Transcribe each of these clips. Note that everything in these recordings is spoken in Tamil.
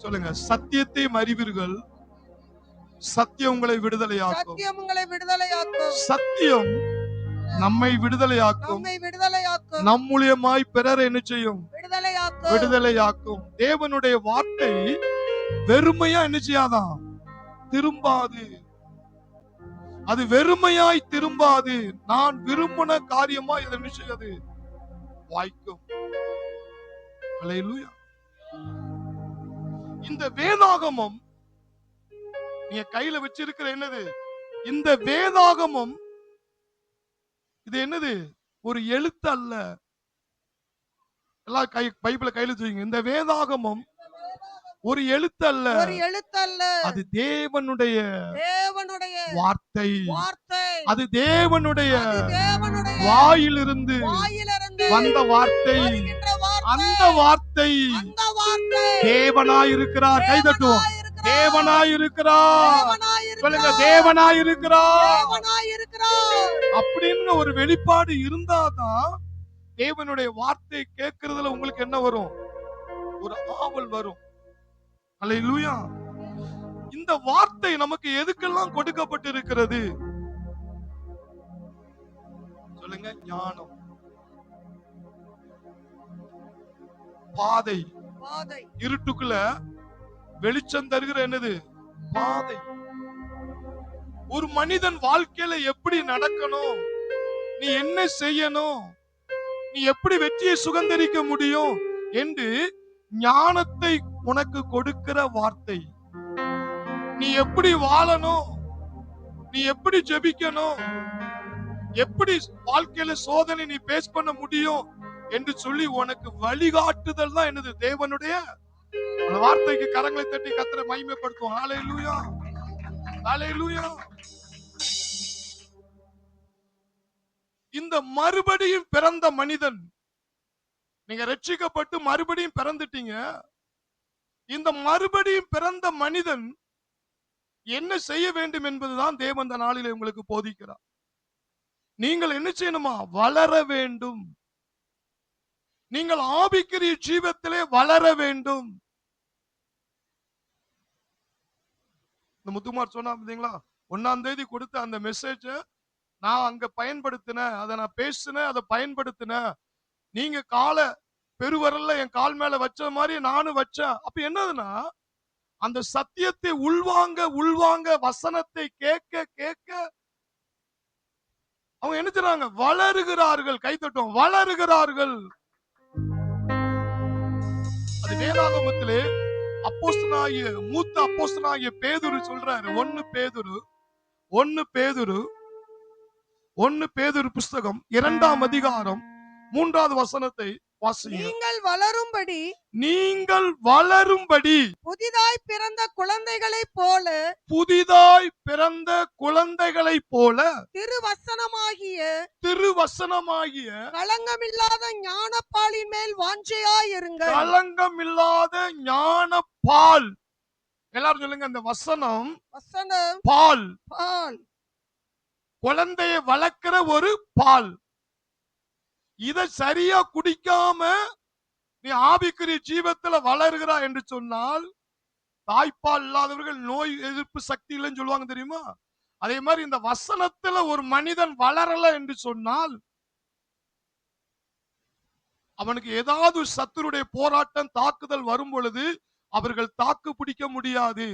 சொல்லுங்க, சத்தியத்தையும் அறிவீர்கள், சத்தியம் உங்களை விடுதலையாக்கும். சத்தியம் உங்களை விடுதலையாக்கும். சத்தியம் நம்மை விடுதலையாக்கும். நம் மூலியமாய் பிறரை என்ன செய்யும்? விடுதலையாக்கும். தேவனுடைய வார்த்தை வெறுமையா என்ன செய்யாதான்? திரும்பாது. அது வெறுமையாய் திரும்பாது. நான் விரும்பின காரியமா இதை என்ன செய்யாது? வாய்க்கும். அல்லேலூயா. இந்த வேதாகமம் நீங்க கையில வச்சிருக்கிற என்னது? இந்த வேதாகமம் இது என்னது? ஒரு எழுத்து அல்ல. எல்லாம் பைபிளை கையில தூக்கிங்க. இந்த வேதாகமம் ஒரு எழுத்து அல்ல, அது தேவனுடைய வார்த்தை. அது தேவனுடைய வாயிலிருந்து வந்த வார்த்தை. அந்த வார்த்தை தேவனாயிருக்கிறார். கை தட்டுவோம். தேவனாயிருக்கிறார். சொல்லுங்க, தேவனாயிருக்கிறார் அப்படின்னு ஒரு வெளிப்பாடு இருந்தாதான் தேவனுடைய வார்த்தை கேட்கறதுல உங்களுக்கு என்ன வரும்? ஒரு ஆவல் வரும். அல்லேலூயா. இந்த வார்த்தை நமக்கு எதுக்கெல்லாம் கொடுக்கப்பட்டிருக்கிறது? சொல்லுங்க, ஞானம், பாதை. இருட்டுக்குள்ள வெளிச்சம் தருகிற என்னது? பாதை. ஒரு மனிதன் வாழ்க்கையில எப்படி நடக்கணும், நீ என்ன செய்யணும், நீ எப்படி வெற்றியை சுதந்திரிக்க முடியும் என்று ஞானத்தை உனக்கு கொடுக்கிற வார்த்தை. நீ எப்படி வாழணும், நீ எப்படி ஜெபிக்கணும், எப்படி வாழ்க்கையில சோதனை நீ பேஸ் பண்ண முடியும் என்று சொல்லி உனக்கு வழிகாட்டுதல் தான் என்னது? தேவனுடைய வார்த்தைக்கு கரங்களை தட்டி கர்த்தரை மகிமைப்படுத்துவோம். ஹல்லேலூயா, ஹல்லேலூயா. இந்த மறுபடியும் பிறந்த மனிதன், நீங்க ரட்சிக்கப்பட்டு மறுபடியும் பிறந்துட்டீங்க. இந்த மறுபடியும் பிறந்த மனிதன் என்ன செய்ய வேண்டும் என்பதுதான் தேவன் இந்த நாளிலே உங்களுக்கு போதிக்கிறார். நீங்கள் என்ன செய்யணுமா? வளர வேண்டும். நீங்கள் ஆவிக்குரிய ஜீவத்திலே வளர வேண்டும். இந்த முத்துமார் சொன்னா பாத்தீங்களா, 1ஆம் தேதி கொடுத்த அந்த மெசேஜ நான் அங்க பயன்படுத்தினேன், அதை நான் பேசினேன், அதை பயன்படுத்தினேன். நீங்க கால பெருவரல்ல என் கால் மேல வச்ச மாதிரி நானும் வச்சேன். அப்ப என்னதுன்னா, அந்த சத்தியத்தை உள்வாங்க உள்வாங்க, வசனத்தை கேட்க கேட்க அவங்க என்ன செய்றாங்க? வளருகிறார்கள். கைத்தட்டும், வளருகிறார்கள். அது வேதாகமத்திலே அப்போஸ்தலனாகிய மூத்த அப்போஸ்தலனாகிய பேதுரு சொல்றாரு. 1 பேதுரு புஸ்தகம் 2ஆம் அதிகாரம் 3வது வசனத்தை வாசிங்க. நீங்கள் வளரும்படி புதிதாய் பிறந்த குழந்தைகளைப் போல திருவசனமாகிய களங்கமில்லாத ஞானப்பாலின் மேல் வாஞ்சையாயிருங்கள். களங்கமில்லாத ஞானப்பால். எல்லாரும் சொல்லுங்க, அந்த வசனம் பால். குழந்தையை வளர்க்கிற ஒரு பால். இத சரியா குடிக்காம நீ ஆவிக்குரிய ஜீவத்துல வளருகிறா என்று சொன்னால், தாய்ப்பால் இல்லாதவர்கள் நோய் எதிர்ப்பு சக்தி இல்லைன்னு சொல்லுவாங்க தெரியுமா? அதே மாதிரி இந்த வசனத்துல ஒரு மனிதன் வளரல என்று சொன்னால், அவனுக்கு ஏதாவது சத்துருடைய போராட்டம் தாக்குதல் வரும் பொழுது அவர்கள் தாக்கு பிடிக்க முடியாது.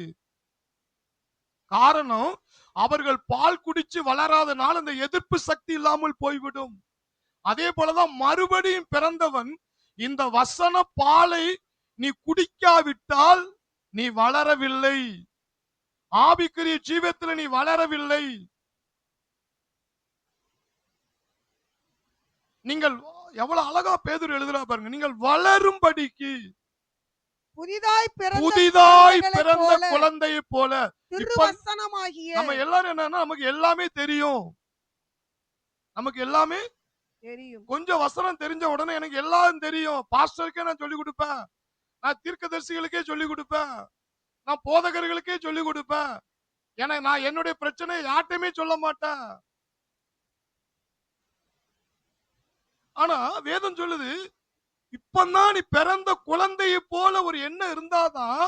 காரணம், அவர்கள் பால் குடிச்சு வளராதனால் அந்த எதிர்ப்பு சக்தி இல்லாமல் போய்விடும். அதே போலதான் மறுபடியும் பிறந்தவன் இந்த வசன பாலை நீ குடிக்காவிட்டால் நீ வளரவில்லை. ஆவிக்குரிய ஜீவத்தில் நீ வளரவில்லை. நீங்கள் எவ்வளவு அழகா பேதுரு எழுதுறா பாருங்க. நீங்கள் வளரும்படிக்கு புதிதாய் பிறந்த குழந்தையை போல. நம்ம எல்லாரும் என்னன்னா, நமக்கு எல்லாமே தெரியும். நமக்கு எல்லாமே தெரியும். கொஞ்சம் வசனம் தெரிஞ்ச உடனே எனக்கு எல்லாம் தெரியும். பாஸ்டருக்கே நான் சொல்லிக் கொடுப்பேன், நான் தீர்க்கதரிசிகளுக்கே சொல்லிக் கொடுப்பேன், நான் போதகர்களுக்கே சொல்லிக் கொடுப்பேன். ஏன்னா நான் என்னுடைய பிரச்சனை யார்ட்டையுமே சொல்ல மாட்டேன். ஆனா வேதம் சொல்லுது, இப்பதான் நீ பிறந்த குழந்தையை போல ஒரு எண்ணம் இருந்தாதான்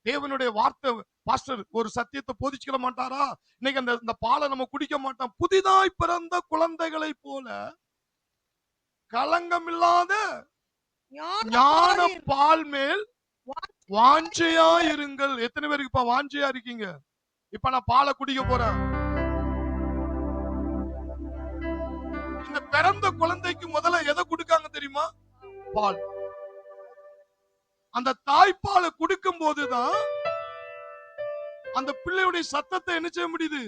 தேவனுடைய வார்த்தை பாஸ்டர் ஒரு சத்தியத்தை போதிச்சுக்க மாட்டாரா, இன்னைக்கு அந்த பாலை நம்ம குடிக்க மாட்டோம். புதிதாய் பிறந்த குழந்தைகளை போல களங்கமில்லாத ஞான பால் மேல் வாஞ்சையா இருங்கள். எத்தனை பேருக்கு இப்ப வாஞ்சையா இருக்கீங்க? இப்ப நான் பாலை குடிக்க போறேன். இந்த பிறந்த குழந்தைக்கு முதல்ல எதை கொடுக்காங்க தெரியுமா? பால். அந்த தாய்ப்பாலை கொடுக்கும் போதுதான் அந்த பிள்ளையுடைய சத்தத்தை என்ன செய்ய முடியுது?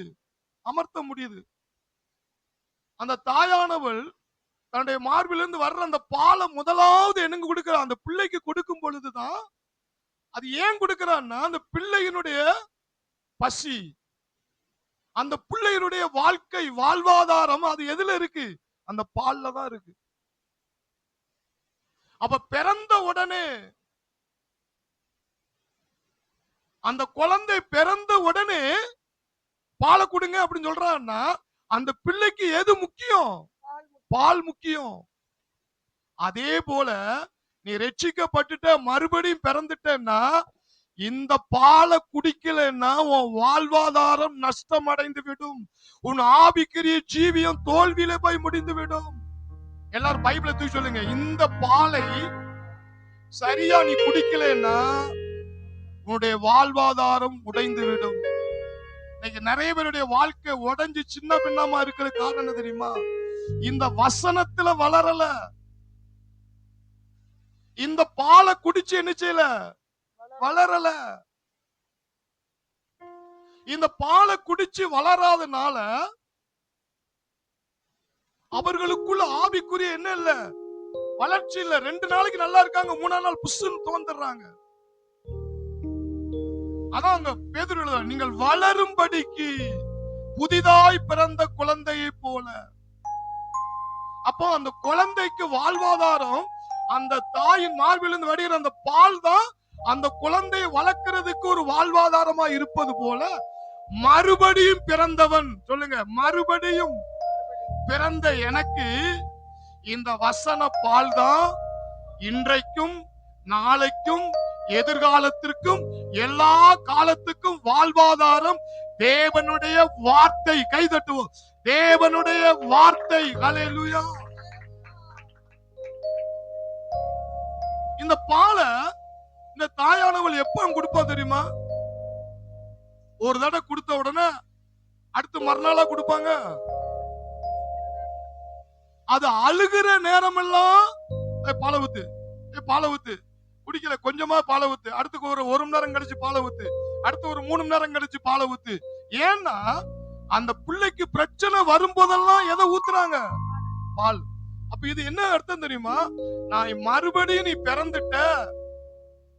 அமர்த்த முடியுது. அந்த தாயானவள் தன்னுடைய மார்பிலிருந்து வர்ற அந்த பாலை முதலாவது என்னங்க கொடுக்கிற? அந்த பிள்ளைக்கு கொடுக்கும் பொழுதுதான். அது ஏன் கொடுக்கிறான்னா, அந்த பிள்ளையினுடைய பசி, அந்த பிள்ளையினுடைய வாழ்க்கை வாழ்வாதாரம் அது எதுல இருக்கு? அந்த பால்ல தான் இருக்கு. அப்ப பிறந்த உடனே, அந்த குழந்தை பிறந்த உடனே பாலை கொடுங்க அப்படின்னு சொல்றான்னா, அந்த பிள்ளைக்கு எது முக்கியம்? பால் முக்கியம். அதே போல நீ ரட்சிக்கப்பட்டுட்ட, மறுபடியும் பிறந்துட்டேன்னா, இந்த பாலை குடிக்கலன்னா உன் வாழ்வாதாரம் நஷ்டம் அடைந்து விடும். உன் ஆவிக்குரிய ஜீவியம் தோல்வியில போய் முடிந்து விடும். எல்லாரும் பைபிளை தூக்கி சொல்லுங்க, இந்த பாலை சரியா நீ குடிக்கலன்னா உன்னுடைய வாழ்வாதாரம் உடைந்து விடும். இன்னைக்கு நிறைய பேருடைய வாழ்க்கை உடைஞ்சு சின்ன பின்னமா இருக்கிற காரணம் தெரியுமா? இந்த வசனத்துல வளரல. இந்த பாலை குடிச்சு என்ன செய்யல? வளரல. இந்த பாலை குடிச்சு வளராதனால அவர்களுக்குள்ள ஆவிக்குரிய என்ன இல்ல? வளர்ச்சி இல்ல. 2 நாளைக்கு நல்லா இருக்காங்க, 3ஆம் நாள் புஷ்ன்னு தோன்றுறாங்க. அதான் அங்க பேதுரு எழுதுறார், நீங்கள் வளரும்படிக்கு புதிதாய் பிறந்த குழந்தையை போல. அப்போ அந்த குழந்தைக்கு வாழ்வாதாரம் அந்த தாயின் மார்பிலிருந்து வடிகிற அந்த பால் தான் அந்த குழந்தையை வளர்க்கிறதுக்கு ஒரு வாழ்வாதாரமா இருப்பது போல, மறுபடியும் பிறந்தவன், சொல்லுங்க, மறுபடியும் பிறந்த எனக்கு இந்த வசன பால் தான் இன்றைக்கும் நாளைக்கும் எதிர்காலத்திற்கும் எல்லா காலத்துக்கும் வாழ்வாதாரம். தேவனுடைய வார்த்தை. கை தட்டுவோம். தேவனுடைய வார்த்தை. ஹல்லேலூயா. இந்த பாலை இந்த தாயானவள் எப்ப கொடுப்பா தெரியுமா? ஒரு தடவை கொடுத்த உடனே அடுத்து மறுநாளா கொடுப்பாங்க? அது அழுகிற நேரம் எல்லாம் பாலை ஊத்து, பாலை ஊத்து, குடிக்கல கொஞ்சமா பாலை ஊத்து, அடுத்து ஒரு மணி நேரம் கழிச்சு பாலை ஊத்து, அடுத்து ஒரு 3 மணி நேரம் கழிச்சு பாலை ஊத்து. ஏன்னா அந்த பிள்ளைக்கு பிரச்சனை வரும்போதெல்லாம் எதை ஊத்துறாங்க? பால். அப்ப இது என்ன அர்த்தம் தெரியுமா? நான் மறுபடியும் நீ பிறந்துட்ட,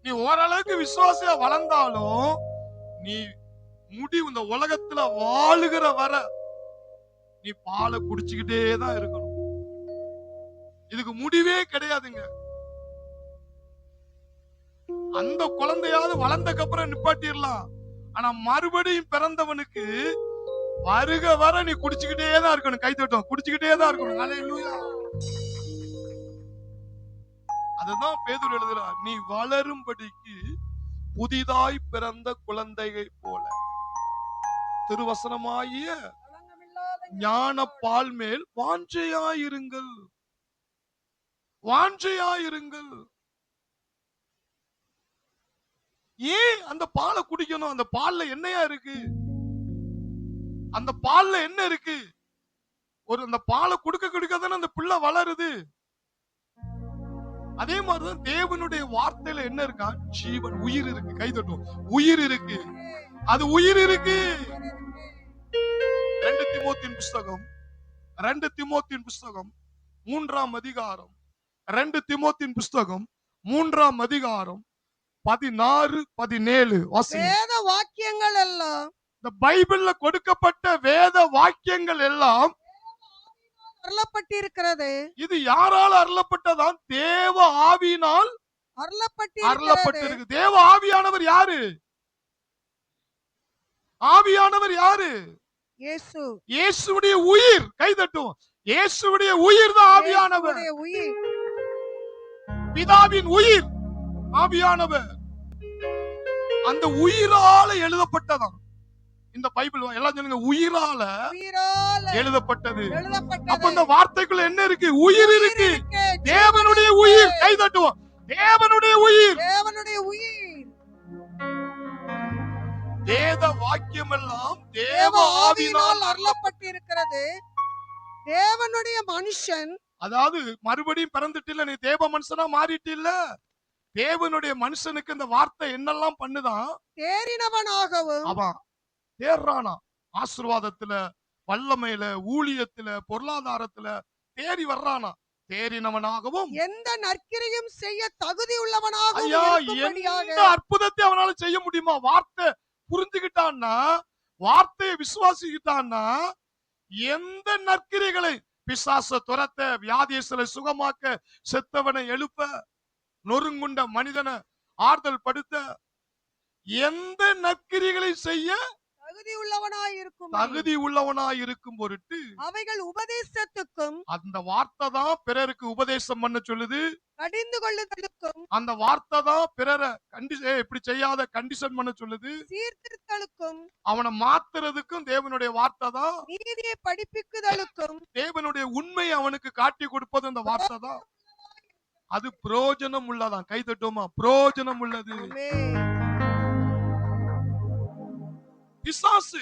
நீ ஓரளவுக்கு விசுவாசியா வளர்ந்தாலும் நீ இந்த உலகத்துல வாழுகிற வர நீ பாலை குடிச்சுக்கிட்டே தான் இருக்கணும். இதுக்கு முடிவே கிடையாதுங்க. அந்த குழந்தையாவது வளர்ந்தக்கு அப்புறம் நிப்பாட்டிடலாம். ஆனா மறுபடியும் பிறந்தவனுக்கு வருக வர நீ குடிச்சுக்கிட்டே தான் இருக்கணும். கை தட்டும், குடிச்சுக்கிட்டே தான் இருக்கணும். ஹல்லேலூயா. அதுதான் பேதுரு எழுதுறார், நீ வளரும்படிக்கு புதிதாய் பிறந்த குழந்தையை போல திருவசனமாகிய ஞான பால் மேல் வாஞ்சையாயிருங்கள். வாஞ்சையாயிருங்கள். ஏன் அந்த பாலை குடிக்கணும்? அந்த பால்ல என்னையா இருக்கு? அந்த பால்ல என்ன இருக்கு? அந்த பாலை குடுக்க தானே அந்த பிள்ளை வளருது. அதே மாதிரிதான் தேவனுடைய வார்த்தையில என்ன இருக்கா? ஜீவன், உயிர் இருக்கு. கை தட்டும். உயிர் இருக்கு. அது உயிர் இருக்கு. 2 தீமோத்தேயுவின் புஸ்தகம் 3ஆம் அதிகாரம் 2 தீமோத்தேயுவின் புஸ்தகம் 3ஆம் அதிகாரம் 16, 17 வாசிங்க. வேத வாக்கியங்கள் எல்லாம், இந்த பைபிள்ல கொடுக்கப்பட்ட வேத வாக்கியங்கள் எல்லாம் அருளப்பட்டிருக்கிறது. இது யாரால் அருளப்பட்டதான்? தேவ ஆவியினால் அருளப்பட்டிருக்கு. தேவ ஆவியானவர் யாரு? ஆவியானவர் யாரு? இயேசு. இயேசுவுடைய உயிர். கை தட்டுவோம். இயேசுவுடைய உயிர் தான் ஆவியானவர். பிதாவின் உயிர் ஆவியானவர். அந்த உயிரால எழுதப்பட்டதாம் இந்த பைபிள். எல்லாம் சொல்லுங்க, உயிரால எழுதப்பட்டது. அப்ப இந்த வார்த்தைக்குள்ள என்ன இருக்கு? உயிர் இருக்கு. தேவனுடைய உயிர். கை தட்டுவோம். தேவனுடைய உயிர். வேத வாக்கியம் எல்லாம் தேவ ஆவியினால் அருளப்பட்டிருக்கிறது. தேவனுடைய மனுஷன், அதாவது மறுபடியும் பிறந்துட்டு இல்ல, நீ தேவ மனுஷனா மாறிட்டு இல்ல. தேவனுடைய மனுஷனுக்கு இந்த வார்த்தை என்னெல்லாம் பண்ணுதான்? தேறினவனாகவும், அவன் தேர்றானா, ஆசீர்வாதத்துல, வல்லமையில, ஊழியத்துல, பொருளாதாரத்துல தேறி வர்றானா. தேறினவனாகவும் எந்த நற்கிரையும் செய்ய தகுதி உள்ளவனாகவும் ஐயா, இருக்கும்படியாக. எந்த அற்புதத்தை அவனால செய்ய முடியுமா? வார்த்தை புரிஞ்சுக்கிட்டான்னா, வார்த்தையை விசுவாசிக்கிட்டான்னா, எந்த நற்கிரைகளை, பிசாச துரத்த, வியாதியஸ்தரை சுகமாக்க, செத்தவனை எழுப்ப, நொறுங்குண்ட மனிதனை ஆறுதல் படுத்த, எந்த நற்கிரைகளை செய்ய தகுதி உள்ளவனாய் இருக்கும் பொருட்டு அவைகள் உபதேசத்துக்கும், அந்த வார்த்தை தான் பிறருக்கு உபதேசம் பண்ண சொல்லுது. கடிந்து கொள்ளுதலுக்கும், அந்த வார்த்தை தான் பிறரை இப்படி செய்யாத கண்டிஷன் பண்ண சொல்லுது. சீர்திருத்தலுக்கும், அவனை மாத்துறதுக்கும் தேவனுடைய வார்த்தை தான். நீதியை படிப்பிக்குதலுக்கும், தேவனுடைய உண்மையை அவனுக்கு காட்டி கொடுப்பது அந்த வார்த்தை தான். அது பிரயோஜனம் உள்ளதான். கை தட்டுமா? பிரயோஜனம் உள்ளது. பிசாசு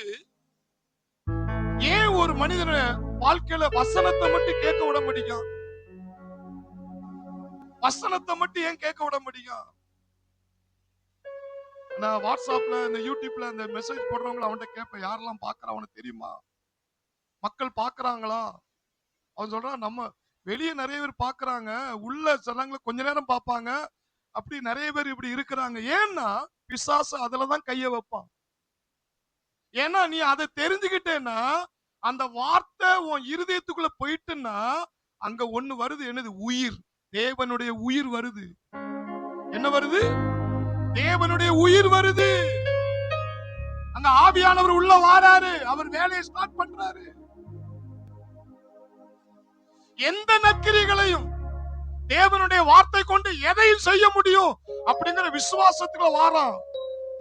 ஏன் ஒரு மனிதன வாழ்க்கையில வசனத்தை மட்டும் கேட்க விட முடியும்? வசனத்தை மட்டும் ஏன் கேட்க விட முடியும்? நான் வாட்ஸ்அப்ல, இந்த யூடியூப்ல இந்த மெசேஜ் போடுறவங்கள அவன்கிட்ட கேட்பேன், யாரெல்லாம் பாக்குறான் அவனுக்கு தெரியுமா? மக்கள் பாக்குறாங்களா? அவன் சொல்றான், நம்ம வெளியே நிறைய பேர் பாக்குறாங்க, உள்ள சொன்னாங்களே கொஞ்ச நேரம் பார்ப்பாங்க, அப்படி நிறைய பேர் இப்படி இருக்கிறாங்க. ஏன்னா பிசாசு அதுலதான் கைய வைப்பான். ஏன்னா நீ அதை தெரிஞ்சுக்கிட்டேன்னா, அந்த வார்த்தை உன் இருதயத்துக்குள்ள போயிட்டுன்னா, அங்க ஒண்ணு வருது. என்னது? உயிர். தேவனுடைய உயிர் வருது. என்ன வருது? தேவனுடைய உயிர் வருது. அங்க ஆவியானவர் உள்ள வாராரு, அவர் வேலையை ஸ்டார்ட் பண்றாரு. எந்த நற்கிரியைகளையும் தேவனுடைய வார்த்தை கொண்டு எதையும் செய்ய முடியும் அப்படிங்கிற விசுவாசத்துக்குள்ள வாரான்.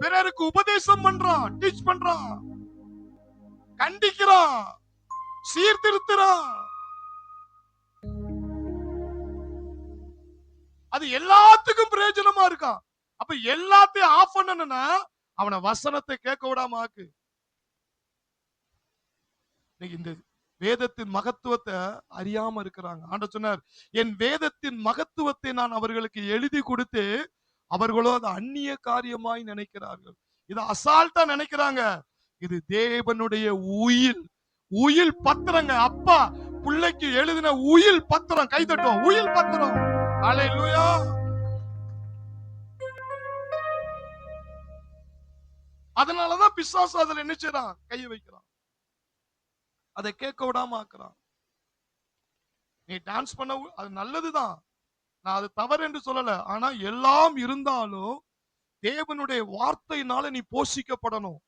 பிறருக்கு உபதேசம் பண்றான், டீச் பண்றான், கண்டிக்கிறான், சீர்திருத்துறான். அது எல்லாத்துக்கும் பிரயோஜனமா இருக்கான். அப்ப எல்லாத்தையும் ஆஃப் பண்ணணும்னா அவனை வசனத்தை கேட்க விடாம ஆக்கு. இந்த வேதத்தின் மகத்துவத்தை அறியாம இருக்கிறாங்க. ஆண்டவர் சொன்னார், என் வேதத்தின் மகத்துவத்தை நான் அவர்களுக்கு எழுதி கொடுத்து அவர்களோ அதை அந்நிய காரியமாய் நினைக்கிறார்கள். இது அசால்ட்டா நினைக்கிறாங்க. இது தேவனுடைய உயில், உயில் பத்திரங்க. அப்பா பிள்ளைக்கு எழுதின உயில் பத்திரம். கைதட்டும். உயில் பத்திரம். அல்லேலூயா. அதனாலதான் பிசாசு அதுல என்ன செய்றான்? கையை வைக்கிறான், அதை கேட்க விடாம ஆக்குறான். நீ டான்ஸ் பண்ண அது நல்லதுதான், நான் அது தவறு என்று சொல்லல. ஆனா எல்லாம் இருந்தாலும் தேவனுடைய வார்த்தையினால நீ போஷிக்கப்படணும்.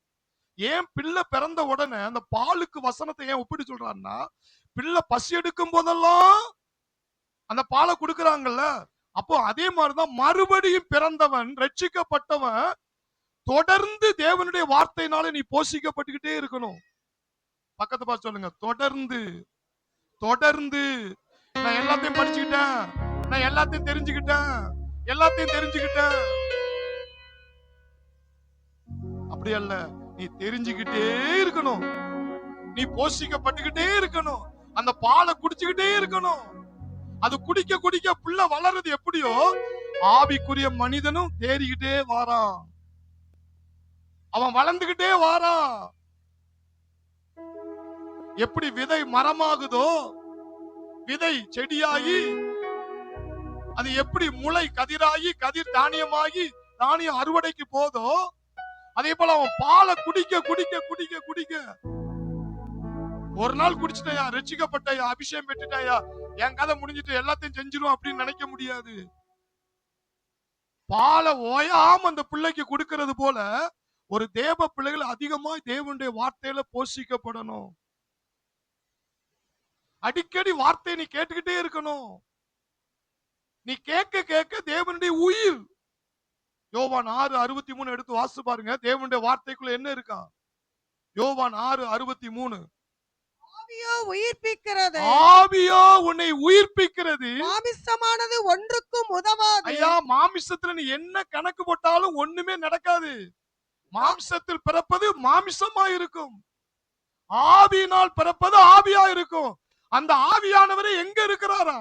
ஏன் பிள்ளை பிறந்த உடனே அந்த பாலுக்கு வசனத்தை ஏன் ஒப்பிட்டு சொல்றான்னா, பிள்ளை பசி எடுக்கும் போதெல்லாம் அந்த பாலை கொடுக்கறாங்கல்ல, அப்போ அதே மாதிரிதான் மறுபடியும் பிறந்தவன், ரட்சிக்கப்பட்டவன் தொடர்ந்து தேவனுடைய வார்த்தையினால நீ போஷிக்கப்பட்டுக்கிட்டே இருக்கணும். பக்கத்து பார்த்து சொல்லுங்க, தொடர்ந்து. தொடர்ந்து நான் எல்லாத்தையும் படிச்சுக்கிட்டேன், நான் எல்லாத்தையும் தெரிஞ்சுக்கிட்டேன், எல்லாத்தையும் தெரிஞ்சுக்கிட்டேன், அப்படி அல்ல. நீ தெரிஞ்சுக்கிட்டே இருக்கணும், நீ போஷிக்கப்பட்டுக்கிட்டே இருக்கணும், அந்த பாலை குடிச்சுக்கிட்டே இருக்கணும். அது குடிக்க குடிக்க புள்ள வளருது. எப்படியோ ஆவிக்குரிய மனிதனும் தேறிக்கிட்டே வாரான், அவன் வளர்ந்துகிட்டே வாரான். எப்படி விதை மரமாகுதோ, விதை செடியாகி, அது எப்படி முளை கதிராகி, கதிர் தானியமாகி, தானியம் அறுவடைக்கு போதோ, அதே போல அவன் பாலை குடிக்க குடிக்க குடிக்க குடிக்க, ஒரு நாள் குடிச்சிட்டயா, ரட்சிக்கப்பட்டயா, அபிஷேகம் பெற்றுட்டாயா, என் கதை முடிஞ்சிட்டு எல்லாத்தையும் செஞ்சிரும் அப்படின்னு நினைக்க முடியாது. பாலை ஓயாம அந்த பிள்ளைக்கு கொடுக்கிறது போல ஒரு தேவ பிள்ளைகள் அதிகமாய் தேவனுடைய வார்த்தையில போஷிக்கப்படணும். அடிக்கடி வார்த்தையை நீ கேட்டுக்கிட்டே இருக்கணும். நீ கேட்க கேட்க தேவனுடைய உயிர் யோவான் 6:63 எடுத்து வாசிச்சு பாருங்க. தேவனுடைய வார்த்தைக்குள்ள என்ன இருக்கா? யோவான் 6:63. ஆவியோ உயிர்ப்பிக்கிறது, ஆவியோ உன்னை உயிர்ப்பிக்கிறது, மாமிசமானது ஒன்றுக்கும் உதவாது. ஐயா, மாமிசத்துல நீ என்ன கணக்கு போட்டாலும் ஒண்ணுமே நடக்காது. மாம்சத்தில் பிறப்பது மாமிசமா இருக்கும், ஆவியினால் பிறப்பது ஆவியா இருக்கும். அந்த ஆவியானவரே எங்க இருக்கிறாரா?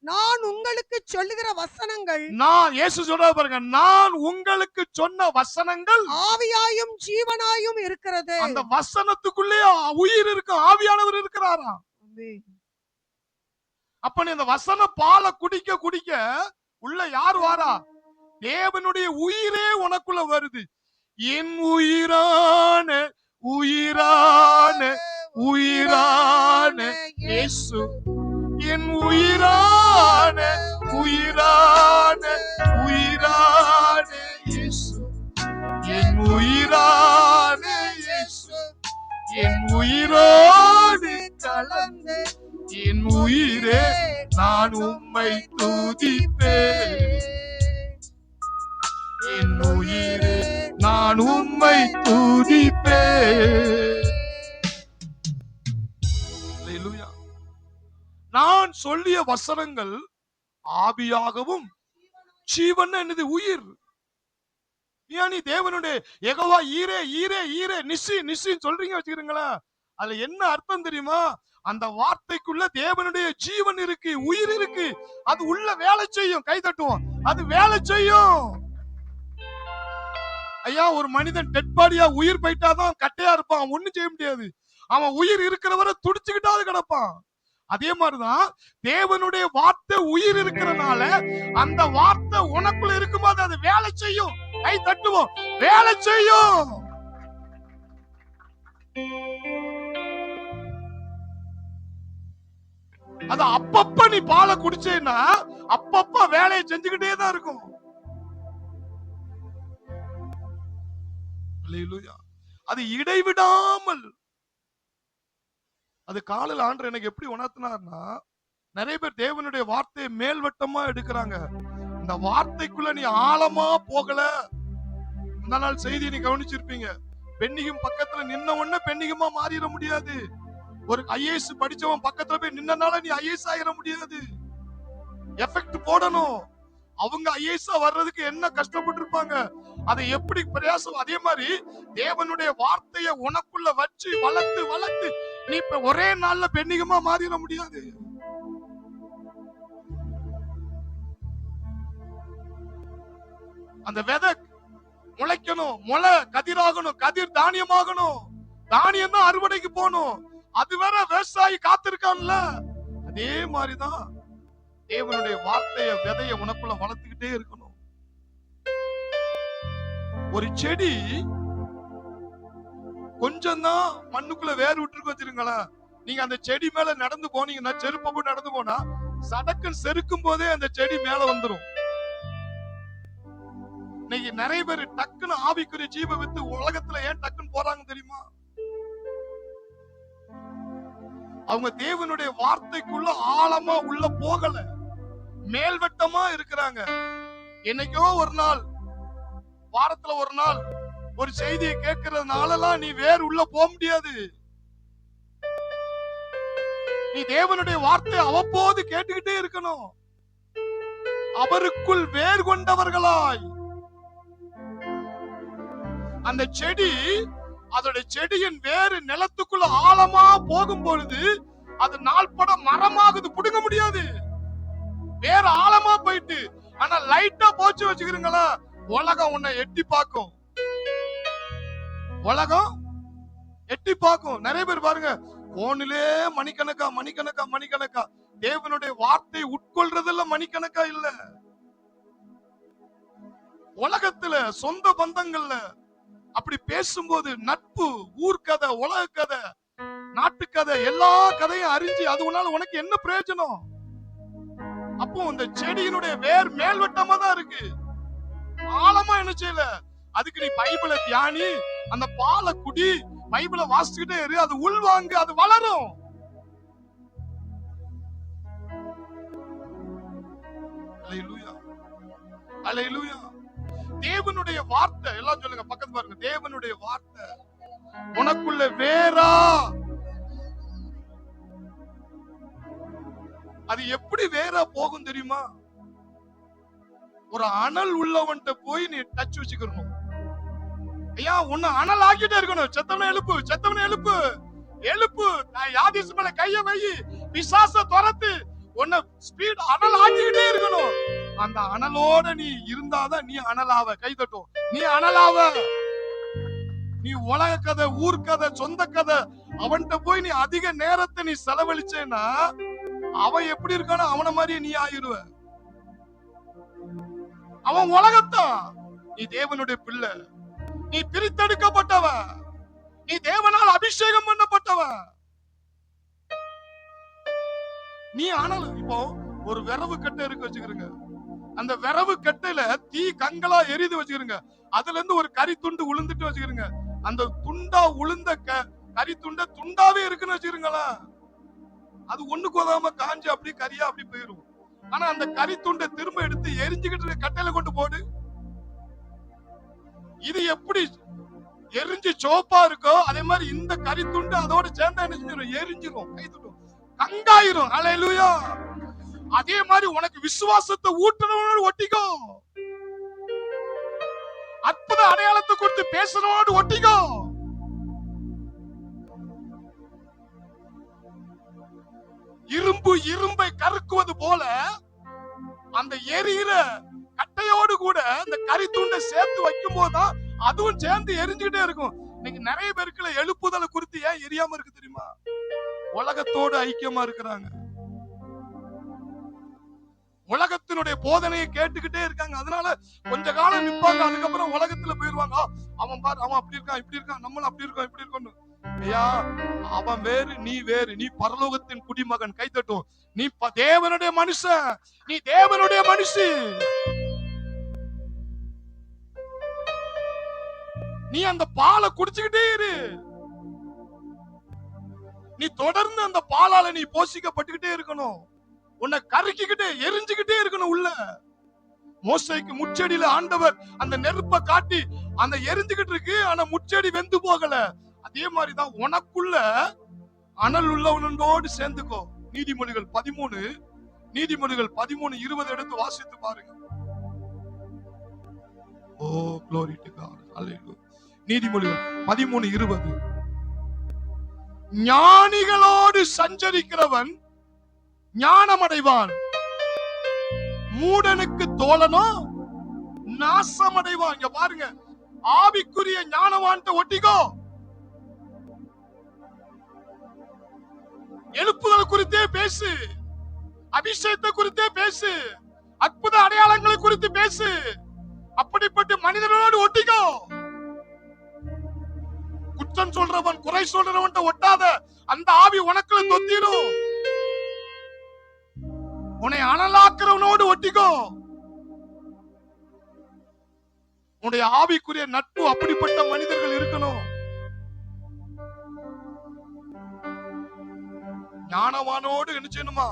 நான் உங்களுக்கு சொல்லுகிற வசனங்கள், நான் இயேசு சொல்றாரு பாருங்க, நான் உங்களுக்கு சொன்ன வசனங்கள் ஆவியாயும் ஜீவனாயும் இருக்கிறது. அந்த வசனத்துக்குள்ளே உயிர் இருக்கு, ஆவியானவர் இருக்கிறாரா? அப்ப நீ அந்த வசன பாலை குடிக்க குடிக்க உள்ள யார் வாரா? தேவனுடைய உயிரே உனக்குள்ள வருது. என் உயிரான உயிரான உயிரான இயேசு, என் உயிரான உயிரான உயிரான இயேசு, என் உயிரான இயேசு, என் உயிரோடு கலந்து என் உயிரே நான் உம்மை துதிப்பேன், என் உயிரே நான் உம்மை துதிப்பேன். அல்லேலூயா. நான் சொல்லிய வசனங்கள் ஆவியாகவும் ஜீவன் என்னது உயிர். நீ தேவனுடைய யெகோவா ஈரே ஈரே ஈரே நிசி நிசின்னு சொல்றீங்க வச்சுக்கிறீங்களா? அதுல என்ன அர்த்தம் தெரியுமா? அந்த வார்த்தைக்குள்ள தேவனுடைய ஜீவன் இருக்கு, உயிர் இருக்கு. அது உள்ள வேலை செய்யும். கை தட்டுவோம், அது வேலை செய்யும். ஐயா, ஒரு மனிதன் டெட் பாடியா உயிர் போயிட்டாதான் கட்டையா இருப்பான், ஒண்ணும் செய்ய முடியாது. அவன் உயிர் இருக்கிறவரை துடிச்சுக்கிட்டாவது கிடப்பான். அதே மாதிரிதான் தேவனுடைய வார்த்தை உயிர் இருக்கிறனால அந்த வார்த்தை உனக்குள்ள இருக்கும்போது அது வேலை செய்யும். கை தட்டுவோம், வேலை செய்யும். அது அப்பப்ப நீ பாலை குடிச்சேன்னா அப்பப்ப வேலையை செஞ்சுக்கிட்டே தான் இருக்கும். அது இடைவிடாமல். அது காலையில் ஆண்டவர் எனக்கு எப்படி உணர்த்தினார்னா, நிறைய பேர் தேவனுடைய வார்த்தையை மேல்வட்டமா எடுக்கிறாங்க. இந்த வார்த்தைக்குள்ள நீ ஆழமா போகல. இந்த நாள் செய்தியை நீ கவனிச்சிருப்பீங்க. பெண்ணிகம் பக்கத்துல நின்ன உடனே பெண்ணிகமா மாறிட முடியாது. ஒரு ஐஏஎஸ் படிச்சவன் பக்கத்துல போய் நின்னனால நீ ஐஏஎஸ் ஆகிட முடியாது. எஃபெக்ட் போடணும். அவங்க ஐஏஎஸ் வர்றதுக்கு என்ன கஷ்டப்பட்டு இருப்பாங்க, அதை எப்படி பிரயாசம். அதே மாதிரி தேவனுடைய வார்த்தையை உனக்குள்ள வச்சு வளர்த்து வளர்த்து நீ இப்ப ஒரே நாள்ல பெண்ணிகமா மாறிட முடியாது. அந்த விதை முளைக்கணும், முளை கதிராகணும், கதிர் தானியமாகணும், தானியம் தான் அறுவடைக்கு போகணும். அது வேற விவசாயி காத்திருக்கான்ல. அதே மாதிரிதான் தேவனுடைய வார்த்தைய விதைய உனக்குள்ள வளர்த்துக்கிட்டே இருக்கணும். ஒரு செடி கொஞ்சம் தான் மண்ணுக்குள்ள வேர் விட்டுருக்கு வச்சிருங்களேன். நீங்க அந்த செடி மேல நடந்து போனீங்கன்னா, செருப்பை போட்டு நடந்து போனா சடக்குன்னு செருக்கும் போதே அந்த செடி மேல வந்துடும். இன்னைக்கு நிறைய பேர் டக்குன்னு ஆவிக்குரிய ஜீவ வித்து உலகத்துல ஏன் டக்குன்னு போறாங்க தெரியுமா? அவங்க தேவனுடைய வார்த்தைக்குள்ள ஆழமா உள்ள போகல, மேல்வட்டமா இருக்கிறாங்க. என்னைக்கோ ஒரு நாள், வாரத்துல ஒரு நாள் ஒரு செய்தியை கேட்கறதுனாலலாம் நீ வேறு உள்ள போக முடியாது. நீ தேவனுடைய வார்த்தை அவ்வப்போது கேட்டுக்கிட்டே இருக்கணும். அவருக்குள் வேர் கொண்டவர்களாய். அந்த செடி அதோட செடியின் வேறு நிலத்துக்குள்ள ஆழமா போகும் பொழுது அது நாள்பட மரமாகுது, புடுங்க முடியாது. வேற ஆழமா போயிட்டு. ஆனா லைட்டா போச்சு வச்சுக்கிறீங்களா, உலகம் உன்னை எட்டி பார்க்கும். உலகம் எட்டி பார்க்கும். நிறைய பேர் பாருங்க, போனிலே மணிக்கணக்கா மணிக்கணக்கா மணிக்கணக்கா தேவனுடைய வார்த்தை உட்கொள்றதுல மணிக்கணக்கா இல்ல. உலகத்துல சொந்த பந்தங்கள்ல அப்படி பேசும்போது நட்பு, ஊர்க்கதை, உலக கதை, நாட்டுக்கதை, எல்லா கதையும் அறிஞ்சு அது உன்னால உனக்கு என்ன பிரயோஜனம்? அப்போ இந்த செடியினுடைய வேர் மேல்வட்டமா தான் இருக்கு, ஆழமா என்ன செய்யல. அதுக்கு நீ பைபிளை தியானி, அந்த பாலை குடி, பைபிளை வாசிச்சுக்கிட்டே இரு, அது உள்வாங்கு, அது வளரும். அல்லேலூயா, அல்லேலூயா. தேவனுடைய வார்த்தை, எல்லாம் சொல்லுங்க, பக்கத்து பாருங்க, தேவனுடைய வார்த்தை உனக்குள்ள வேறா. அது எப்படி வேறா போகும் தெரியுமா? ஒரு அனல் உள்ளவன்ட்ட போய் நீ டச் வச்சுக்கணும். ஐயா உன்னை அனல் ஆக்கிட்டே இருக்கணும். செத்தவனை எழுப்பு, செத்தவனை எழுப்பு, எழுப்பு. நான் யாதீஸ் மேல கைய வை, பிசாச துரத்து, உன்னை ஸ்பீட் அனல் ஆக்கிக்கிட்டே இருக்கணும். அந்த அனலோட நீ இருந்தாதான் நீ அனலாவ. கை தட்டும். நீ அனலாவ. நீ உலக கதை, ஊர் கதை, சொந்த கதை அவன்கிட்ட போய் நீ அதிக நேரத்தை நீ செலவழிச்சேன்னா அவன் எப்படி இருக்கானோ அவன மாதிரியே நீ ஆயிருவ. அவன் உலகத்தான். நீ தேவனுடைய பிள்ளை, நீ பிரித்தெடுக்கப்பட்டவன், நீ தேவனால் அபிஷேகம் பண்ணப்பட்டவன். நீ அனல். இப்போ ஒரு விரவு கட்டை இருக்கு வச்சுக்கிறீங்க. அந்த விரவு கட்டையில தீ கங்களா எரிது வச்சுக்கிறீங்க. அதுல இருந்து ஒரு கறி துண்டு உளுந்துட்டு வச்சுக்கிறீங்க. அந்த துண்டா உளுந்த கறி துண்ட துண்டாவே இருக்குன்னு வச்சுக்கிறீங்களா, அது ஒண்ணுக்கு உதவாம காஞ்சு அப்படி கறியா அப்படி போயிரும். ஆனா அந்த கறி துண்டை திரும்ப எடுத்து எரிஞ்சுக்கிட்டு கட்டையில கொண்டு போடு. இது எப்படி எரிஞ்சு சோப்பா இருக்கோ அதே மாதிரி இந்த கறி துண்டு அதோட சேர்ந்தா என்ன செஞ்சிடும்? எரிஞ்சிரும், கை துண்டும், கங்காயிரும். அல்லேலூயா. அதே மாதிரி உனக்கு விசுவாசத்தை ஊட்டுறவனோடு ஒட்டிக்கோ. அற்புத அடையாளத்தை கொடுத்து பேசுறவனோடு ஒட்டிக்கோ. இரும்பு இரும்பை கருக்குவது போல அந்த எரியிற கட்டையோடு கூட இந்த கறி துண்டை சேர்த்து வைக்கும் போதுதான் அதுவும் சேர்ந்து எரிஞ்சுக்கிட்டே இருக்கும். இன்னைக்கு நிறைய பேருக்குள்ள எழுப்புதலை குறித்து ஏன் எரியாம இருக்கு தெரியுமா? உலகத்தோடு ஐக்கியமா இருக்கிறாங்க, உலகத்தினுடைய போதனையை கேட்டுக்கிட்டே இருக்காங்க. அதனால கொஞ்ச காலம் நிப்பாங்க, அதுக்கப்புறம் உலகத்துல போயிருவாங்க. அவன் பாரு, அவன் அப்படி இருக்கான், இப்படி இருக்கான், நம்மளும் அப்படி இருக்கோம், இப்படி இருக்கோம். ஐயா அவன் வேறு, நீ வேறு. நீ பரலோகத்தின் குடிமகன். கை தட்டும். நீ தேவனுடைய மனுஷன், நீ தேவனுடைய மனுஷி. நீ அந்த பாலை குடிச்சுக்கிட்டே இரு. நீ தொடர்ந்து அந்த பாலால நீ போஷிக்கப்பட்டுக்கிட்டே இருக்கணும். உன்னை கருக்கிக்கிட்டே எரிஞ்சுக்கிட்டே இருக்கணும் உள்ள. மோசேக்கு முச்செடியில ஆண்டவர் அந்த நெருப்பை காட்டி அந்த எரிஞ்சுக்கிட்டு இருக்கு, ஆனா முச்செடி வெந்து போகல. அதே மாதிரிதான் உனக்குள்ள அனல் உள்ளவனோடு சேர்ந்துக்கோ. நீதிமொழிகள் 13, நீதிமொழிகள் 13:20 எடுத்து வாசித்து பாருங்க. ஓ glory to God. Hallelujah. நீதிமொழிகள் 13:20. ஞானிகளோடு சஞ்சரிக்கிறவன் ஞானமடைவான், மூடனுக்கு தோழனோ நாசமடைவான். இங்க பாருங்க, ஆவிக்குரிய ஞானவான்ட்ட ஒட்டிக்கோ. எழுப்புதல் குறித்தே பேசு, அபிஷேகத்தை குறித்தே பேசு, அற்புத அடையாளங்களை குறித்து பேசு. அப்படிப்பட்ட மனிதனோடு ஒட்டிக்கோ. குற்றம் சொல்றவன், குறை சொல்றவன் ஒட்டாத. அந்த ஆவி உனக்குள்ள தொத்திரும். உன்னை அனலாக்குறவனோடு ஒட்டிக்கோ. உன்னுடைய ஆவிக்குரிய நட்பு அப்படிப்பட்ட மனிதர்கள் இருக்கணும். ஞானவானோடு என்ன செய்யணுமா?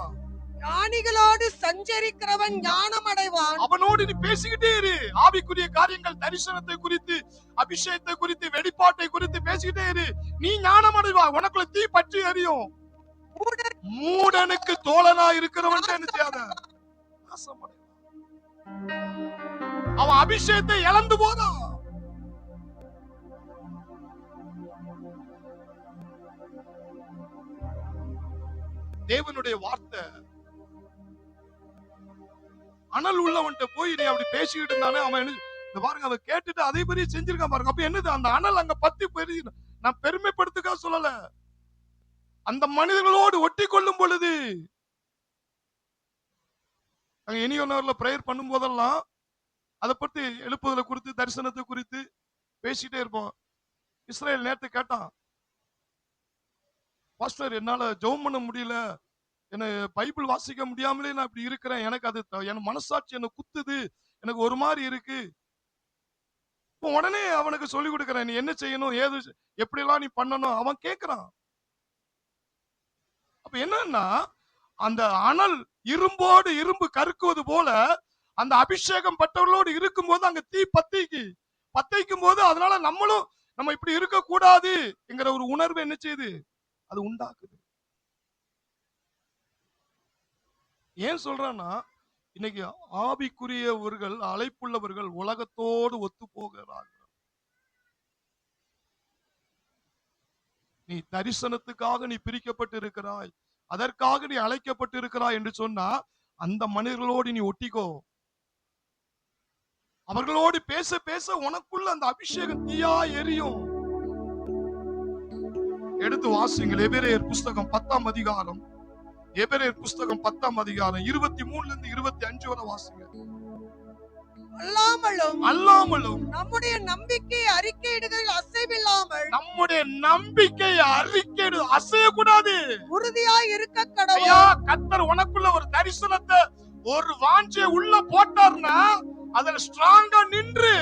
ஞானிகளோடு சஞ்சரிக்கிறவன் ஞானம் அடைவான். அவனோடு நீ பேசிக்கிட்டே இரு. ஆவிக்குரிய காரியங்கள், தரிசனத்தை குறித்து, அபிஷேகத்தை குறித்து, வெளிப்பாட்டை குறித்து பேசிக்கிட்டே இரு. நீ ஞானம் அடைவாய். உனக்குள்ள தீ பற்றி எரியும். மூடனுக்கு தோழனா இருக்கிறவன் என்ன செய்யாத? அவன் அபிஷேகத்தை இழந்து போறான். தேவனுடைய வார்த்தை அனல் உள்ளவன்ட்ட போய் நீ அப்படி பேசிக்கிட்டு இருந்தானே, அவன் இந்த பாருங்க, அவன் கேட்டுட்டு அதே மாதிரி செஞ்சிருக்கான் பாருங்க. அப்ப என்னது? அந்த அனல் அங்க பத்தி போய், நான் பெருமைப்படுத்துக்கா சொல்லல, அந்த மனிதர்களோடு ஒட்டி கொள்ளும் பொழுது. நாங்க இனி ஒன்னவர்ல பிரேயர் பண்ணும் போதெல்லாம் அதை பத்தி, எழுப்புதலை குறித்து, தரிசனத்தை குறித்து பேசிட்டே இருப்போம். இஸ்ரேல் நேத்து கேட்டான், பாஸ்டர் என்னால ஜெபம் பண்ண முடியல, என்ன பைபிள் வாசிக்க முடியாமலே நான் இப்படி இருக்கிறேன், எனக்கு அது என் மனசாட்சி என்ன குத்துது, எனக்கு ஒரு மாதிரி இருக்கு. உடனே அவனுக்கு சொல்லி கொடுக்கிறேன், நீ என்ன செய்யணும், ஏது எப்படி எல்லாம் நீ பண்ணணும். அவன் கேட்கிறான். அப்ப என்னன்னா, அந்த அனல் இரும்போடு இரும்பு கருக்குவது போல அந்த அபிஷேகம் பட்டவர்களோடு இருக்கும்போது அங்க தீ பத்திக்கும் போது அதனால நம்ம இப்படி இருக்க கூடாது என்கிற ஒரு உணர்வு என்ன செய்யுது, அது உண்டாக்குது. ஏன் சொல்றேன்னா, இன்னைக்கு ஆவிக்குரியவர்கள், அழைப்புள்ளவர்கள் உலகத்தோடு ஒத்து போகிறார்கள். நீ தரிசனத்துக்காக நீ பிரிக்கப்பட்டு இருக்கிறாய், அதற்காக நீ அழைக்கப்பட்டு இருக்கிறாய் என்று சொன்னா அந்த மனிதர்களோடு நீ ஒட்டிக்கோ. அவர்களோடு பேச பேச உனக்குள்ள அந்த அபிஷேகம் தீயா எரியும். எடுத்து வாசிங்கள் எபிரேயர் புஸ்தகம் 10ஆம் அதிகாரம், எபிரேயர் புஸ்தகம் 10ஆம் அதிகாரம் 23 இருந்து 25 வரை வாசிங்க. அல்லாமலும் நம்முடைய நம்பிக்கை அறிக்கையிடுதல் அசைவில்லாமல், நம்முடைய நம்பிக்கை அறிக்கையிடு அசையக்கூடாது, உறுதியாய் இருக்க கடவுள். கர்த்தர் உனக்குள்ள ஒரு தரிசனத்தை, ஒரு வாஞ்சையை உள்ள போட்டார்னா அதுல ஸ்ட்ராங்கா நின்று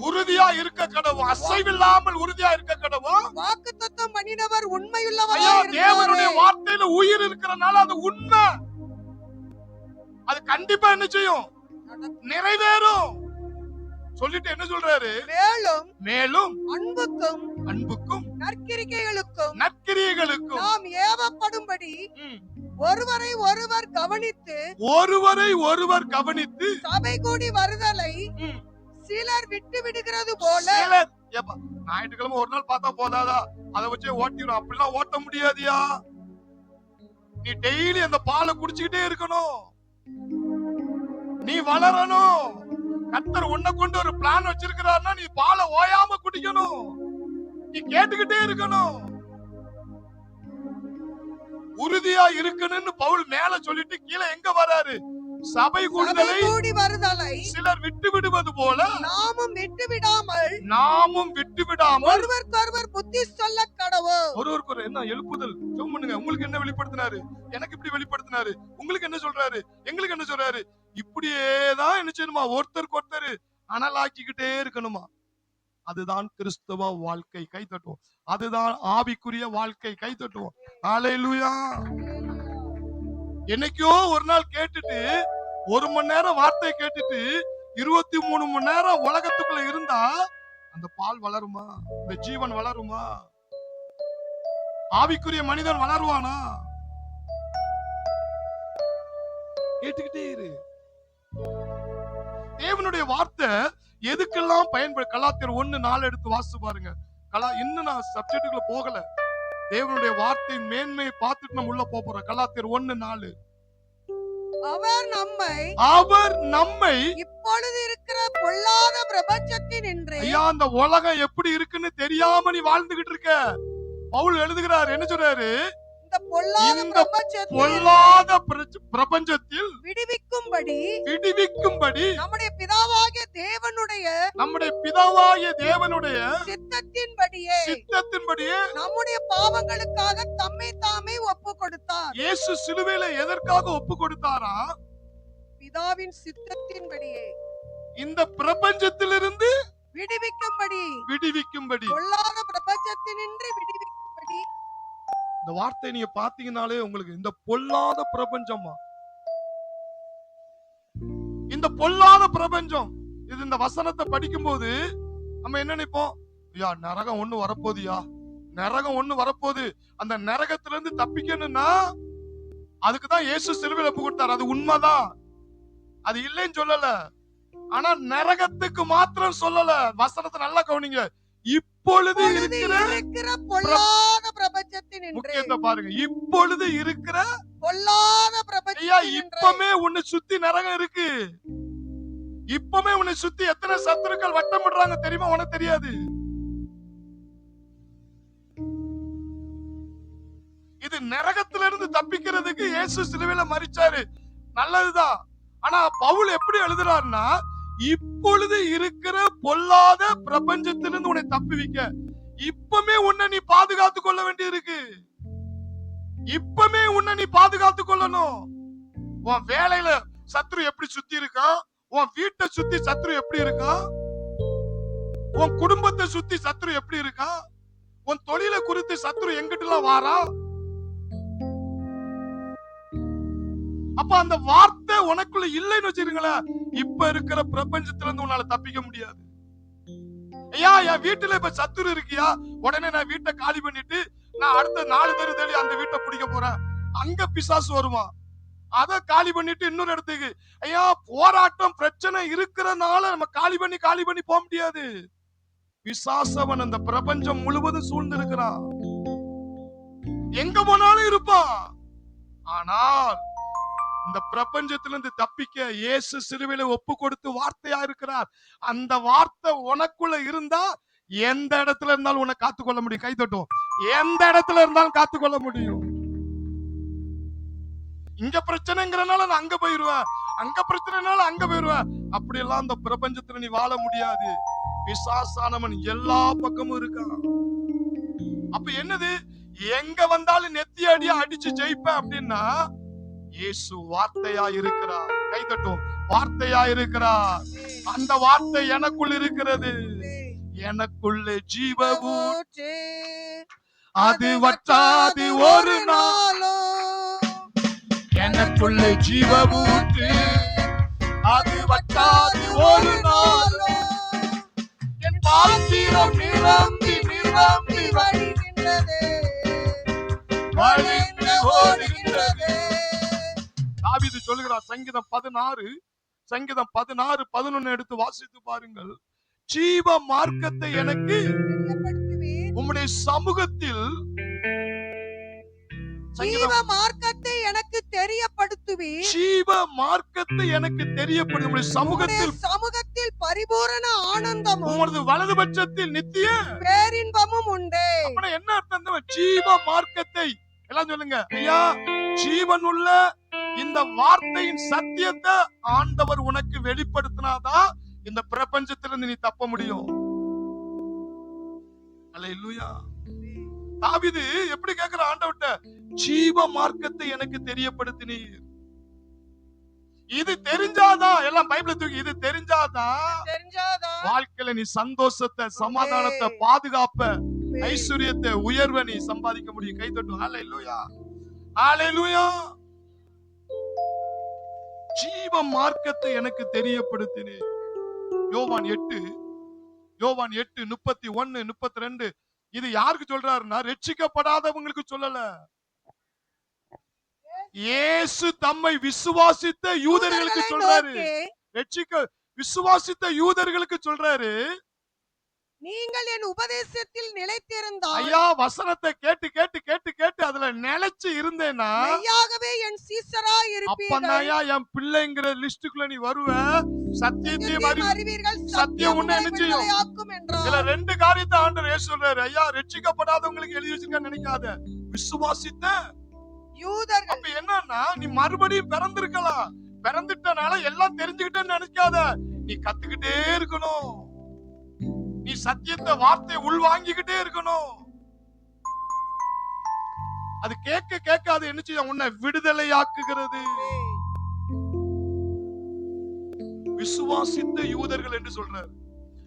உறுதியா இருக்க கடவுள். அசைவில்லாமல் உறுதியா இருக்க கடவுள். வாக்குத்தத்தம் பண்ணினவர் உண்மையுள்ளவராய் இருக்கிறார். தேவனுடைய வார்த்தையில உயிர் இருக்கிறனால அது உண்மை, அது கண்டிப்பா என்ன செய்யும், நிறைவேறும். சொல்லிட்டு என்ன சொல்றாரு, மேலும் அன்புக்கும் நற்கிரியைகளுக்கும் நாம் ஏவப்படும்படி ஒருவரை ஒருவர் கவனித்து சபை கூடி வருதலை சிலர் விட்டு விடுகிறது போல. ஞாயிற்றுக்கிழமை ஒரு நாள் பார்த்தா போதாதா, அதை வச்சே ஓட்டிடும். அப்படிலாம் ஓட்ட முடியாதியா. நீ டெய்லி அந்த பாலை குடிச்சுக்கிட்டே இருக்கணும், நீ வளரணும். கர்த்தர் உன்னை கொண்டு ஒரு பிளான் வச்சிருக்கிறார்னா நீ பாலை ஓயாம குடிக்கணும், நீ கேட்டுக்கிட்டே இருக்கணும். உறுதியா இருக்கணும்னு பவுல் மேல சொல்லிட்டு கீழே எங்க வராரு, சபை கூடி வருதலை சிலர் விட்டு விடுவது போல நாமும் விட்டு விடாமல் ஒருவருக்கொருவர் புத்தி சொல்ல கடவுள். ஒருவருக்கு என்ன எழுப்புதல் சொல்லுங்க. உங்களுக்கு என்ன வெளிப்படுத்தினாரு, எனக்கு இப்படி வெளிப்படுத்தினாரு, உங்களுக்கு என்ன சொல்றாரு, எங்களுக்கு என்ன சொல்றாரு. இப்படியேதான் என்ன செய்யணுமா, ஒருத்தருக்கு ஒருத்தர் அனலாக்கிக்கிட்டே இருக்கணுமா. அதுதான் கிறிஸ்தவ வாழ்க்கை. கை தட்டுவோம். அதுதான் ஆவிக்குரிய வாழ்க்கை. கை தட்டுவோம். ஹல்லேலூயா. என்னைக்கோ ஒரு நாள் கேட்டுட்டு 1 மணி நேரம் வார்த்தை கேட்டுட்டு 23 மணி நேரம் உலகத்துக்குள்ள இருந்தா அந்த பால் வளருமா, இந்த ஜீவன் வளருமா, ஆவிக்குரிய மனிதன் வளருவானா? கேட்டுக்கிட்டே இரு. தேவனுடைய வார்த்தை எதுக்கெல்லாம் பயன்படு. கலாத்தியர் 1:4 எடுத்து வாசிச்சு பாருங்க. இன்னும் நான் சப்ஜெக்டுக்குள்ள போகல. தேவனுடைய வார்த்தை மேன்மையை பார்த்துட்டு நம்ம உள்ள போறோம். கலாத்தியர் 1:4. அவர் நம்மை இப்பொழுது இருக்கிற பொல்லாத பிரபஞ்சத்தின் என்று. ஐயா, அந்த உலகம் எப்படி இருக்குன்னு தெரியாம நீ வாழ்ந்துகிட்டு இருக்க. பவுல் எழுதுகிறார், என்ன சொல்றாரு, இந்த பொல்லாத பிரபஞ்சத்தில் விடுவிக்கும்படி நம்முடைய பிதாவாகிய தேவனுடைய சித்தத்தின்படியே நம்முடைய பாவங்களுக்காக தம்மை தாமே ஒப்பு கொடுத்தார். இயேசு சிலுவையில எதற்காக ஒப்பு கொடுத்தாரா? பிதாவின் சித்தத்தின்படியே இந்த பிரபஞ்சத்திலிருந்து விடுவிக்கும்படி பொல்லாத பிரபஞ்சத்தினின்று விடுவிக்கும்படி. இந்த வார்த்தை நீங்க பாத்தீங்கன்னாலே உங்களுக்கு இந்த பொல்லாத பிரபஞ்சமா, இந்த பொல்லாத பிரபஞ்சம் இது. இந்த வசனத்தை படிக்கும் போது நம்ம என்ன நினைப்போம், ஐயா நரகம் ஒண்ணு வரப்போதியா, நரகம் ஒண்ணு வரப்போகுது. அந்த நரகத்திலிருந்து தப்பிக்கணும்னா அதுக்குதான் இயேசு சிலுவையில ஒப்பு கொடுத்தார். அது உண்மைதான், அது இல்லைன்னு சொல்லல. ஆனா நரகத்துக்கு மாத்திரம் சொல்லல. வசனத்தை நல்லா கவனிங்க. இப்பொழுது இருக்கிற பொல்லாத பிரபஞ்சத்தின் முக்கியத்தை பாருங்க. இப்பொழுது இருக்கிற பொல்லாத பிரபஞ்சம். இப்பமே உன்னை சுத்தி நரகம் இருக்கு. இப்பமே உன்னை சுத்தி எத்தனை சத்துருக்கள் வட்டமிடுறாங்க தெரியுமா? உனக்கு தெரியாது. இது நரகத்திலிருந்து தப்பிக்கிறதுக்கு இயேசு சிலுவையில மரிச்சாரு, நல்லதுதான். ஆனா பவுல் எப்படி எழுதுறாருன்னா, இப்பொழுது இருக்கிற பொல்லாத பிரபஞ்சத்திலிருந்து உன்னை தப்புவிக்க இப்பமே உன்னை நீ பாதுகாத்து கொள்ள வேண்டி இருக்கு. இப்பமே உன்னை நீ பாதுகாத்து கொள்ளணும். உன் வேலையில சத்ரு எப்படி சுத்தி இருக்கா, உன் வீட்டை சுத்தி சத்ரு எப்படி இருக்கா, உன் குடும்பத்தை சுத்தி சத்ரு எப்படி இருக்கா, உன் தொழிலை குறித்து சத்ரு எங்கிட்டலாம் வாரா. அப்ப அந்த வார்த்தை உனக்குள்ள இல்லைன்னு வச்சிருங்களேன், இப்ப இருக்கிற பிரபஞ்சத்துல இருந்து உன்னால தப்பிக்க முடியாது. ஐயா என் வீட்டுல இப்ப சத்துரு இருக்கியா, உடனே நான் வீட்டை காலி பண்ணிட்டு நான் அடுத்த 4 தெரு தேடி அந்த வீட்டை பிடிக்க போறேன், அங்க பிசாசு வருமா, அத காலி பண்ணிட்டு இன்னொரு இடத்துக்கு. ஐயா போராட்டம் பிரச்சனை இருக்கிறனால நம்ம காலி பண்ணி போக முடியாது. பிசாசவன் அந்த பிரபஞ்சம் முழுவதும் சூழ்ந்து இருக்கிறான், எங்க போனாலும் இருப்பான். ஆனால் இந்த பிரபஞ்சத்திலிருந்து தப்பிக்க இயேசு சிலுவையில ஒப்பு கொடுத்து வார்த்தையா இருக்கிறார். அந்த வார்த்தை உனக்குள்ள இருந்தா எந்த இடத்துல இருந்தாலும் உன்னை காத்துக்கொள்ள முடியும். கை தட்டும். எந்த இடத்துல இருந்தாலும் காத்துக்கொள்ள முடியும். இங்க பிரச்சனைங்கிறனால நான் அங்க போயிருவேன், அங்க பிரச்சனைனால அங்க போயிருவேன், அப்படி எல்லாம் அந்த பிரபஞ்சத்துல நீ வாழ முடியாது. பிசாசானவன் எல்லா பக்கமும் இருக்கான். அப்ப என்னது, எங்க வந்தாலும் நெத்தி அடியா அடிச்சு ஜெயிப்பேன் அப்படின்னா இயேசு வார்த்தையா இருக்கிறார். கை தட்டும். வார்த்தையா இருக்கிறார். அந்த வார்த்தை எனக்குள் இருக்கிறது. எனக்குள்ள ஜீவ ஊற்று, அது வற்றாது ஒரு நாளும். எனக்குள்ள ஜீவ ஊற்று, அது வற்றாது ஒரு நாளும். என் பாத்திரம் நிரம்பி நிரம்பி வழிகின்றது, வழிந்து ஓடுகின்றது. தாவீது சொல்லுகிறார், சங்கீதம் 16:11 எடுத்து வாசித்து பாருங்கள். ஜீவ மார்க்கத்தை எனக்கு உம்முடைய சமூகத்தில், ஜீவ மார்க்கத்தை எனக்கு தெரியப்படுத்துவீர், ஜீவ மார்க்கத்தை எனக்கு தெரியப்படுத்தும் உம்முடைய சமூகத்தில் பரிபூரண ஆனந்தமும் உமது வலதுபட்சத்தில் நித்திய பேரின்பமும் உண்டு. அப்ப என்ன அர்த்தம்? ஜீவ மார்க்கத்தை எல்லாம் சொல்லுங்க ஐயா. ஜீவனுள்ள இந்த வார்த்தையின் சத்தியத்தை ஆண்டவர் உனக்கு வெளிப்படுத்தினாதான் இந்த பிரபஞ்சத்திலிருந்து நீ தப்ப முடியும். அல்லேலூயா. தாவீது எப்படி கேக்குற ஆண்டவர்ட்ட, ஜீவ மார்க்கத்தை எனக்கு தெரியப்படுத்தினீர். இது தெரிஞ்சாதான், எல்லாம் பைபிளை தூக்கி, இது தெரிஞ்சாதான் வாழ்க்கையில நீ சந்தோஷத்தை, சமாதானத்தை, பாதுகாப்ப, ஐஸ்வர்யத்தை, உயர்வை நீ சம்பாதிக்க முடியும். கை தட்டும். ஹல்லேலூயா, ஹல்லேலூயா. ஜீவ மார்க்கத்தை எனக்கு தெரியப்படுத்தினீர். யோவான் 8:31-32 இது யாருக்கு சொல்றாருன்னா, ரட்சிக்கப்படாதவங்களுக்கு சொல்லல. இயேசு தம்மை விசுவாசித்த யூதர்களுக்கு சொல்றாரு. விசுவாசித்த யூதர்களுக்கு சொல்றாரு, நீங்கள் என் உபதேசத்தில் நிலைத்திருந்தால், ஐயா வசனத்தை கேட்டு கேட்டு கேட்டு கேட்டு அதுல நிலைச்சு இருந்தேன்னா மெய்யாகவே என் சீசராய் இருப்பீர்கள். அப்ப என் பிள்ளைங்கிற லிஸ்டுக்குள்ள நீ வருவ, சத்தியத்தையும் அறிவீர்கள், சத்தியம் உன்னை என்ன செய்யும். இதுல 2 காரியத்தை ஆண்டவர் இயேசு சொல்றாரு. ஐயா ரட்சிக்கப்படாதவங்களுக்கு எழுதி வச்சிருக்கான்னு நினைக்காத, விசுவாசித்த யூதர்கள். அப்ப என்னன்னா, நீ மறுபடியும் பிறந்திருக்கலாம், பிறந்துட்டனால எல்லாம் தெரிஞ்சுக்கிட்டேன்னு நினைக்காத, நீ கத்துக்கிட்டே இருக்கணும். நீ சத்தியத்தை, வார்த்தை உள் வாங்கிக்கிட்டே இருக்கணும். அது கேட்க கேட்க அது என்ன செய்யும், உன்னை விடுதலையாக்குகிறது. விசுவாசித்த யூதர்கள் என்று சொல்றாரு.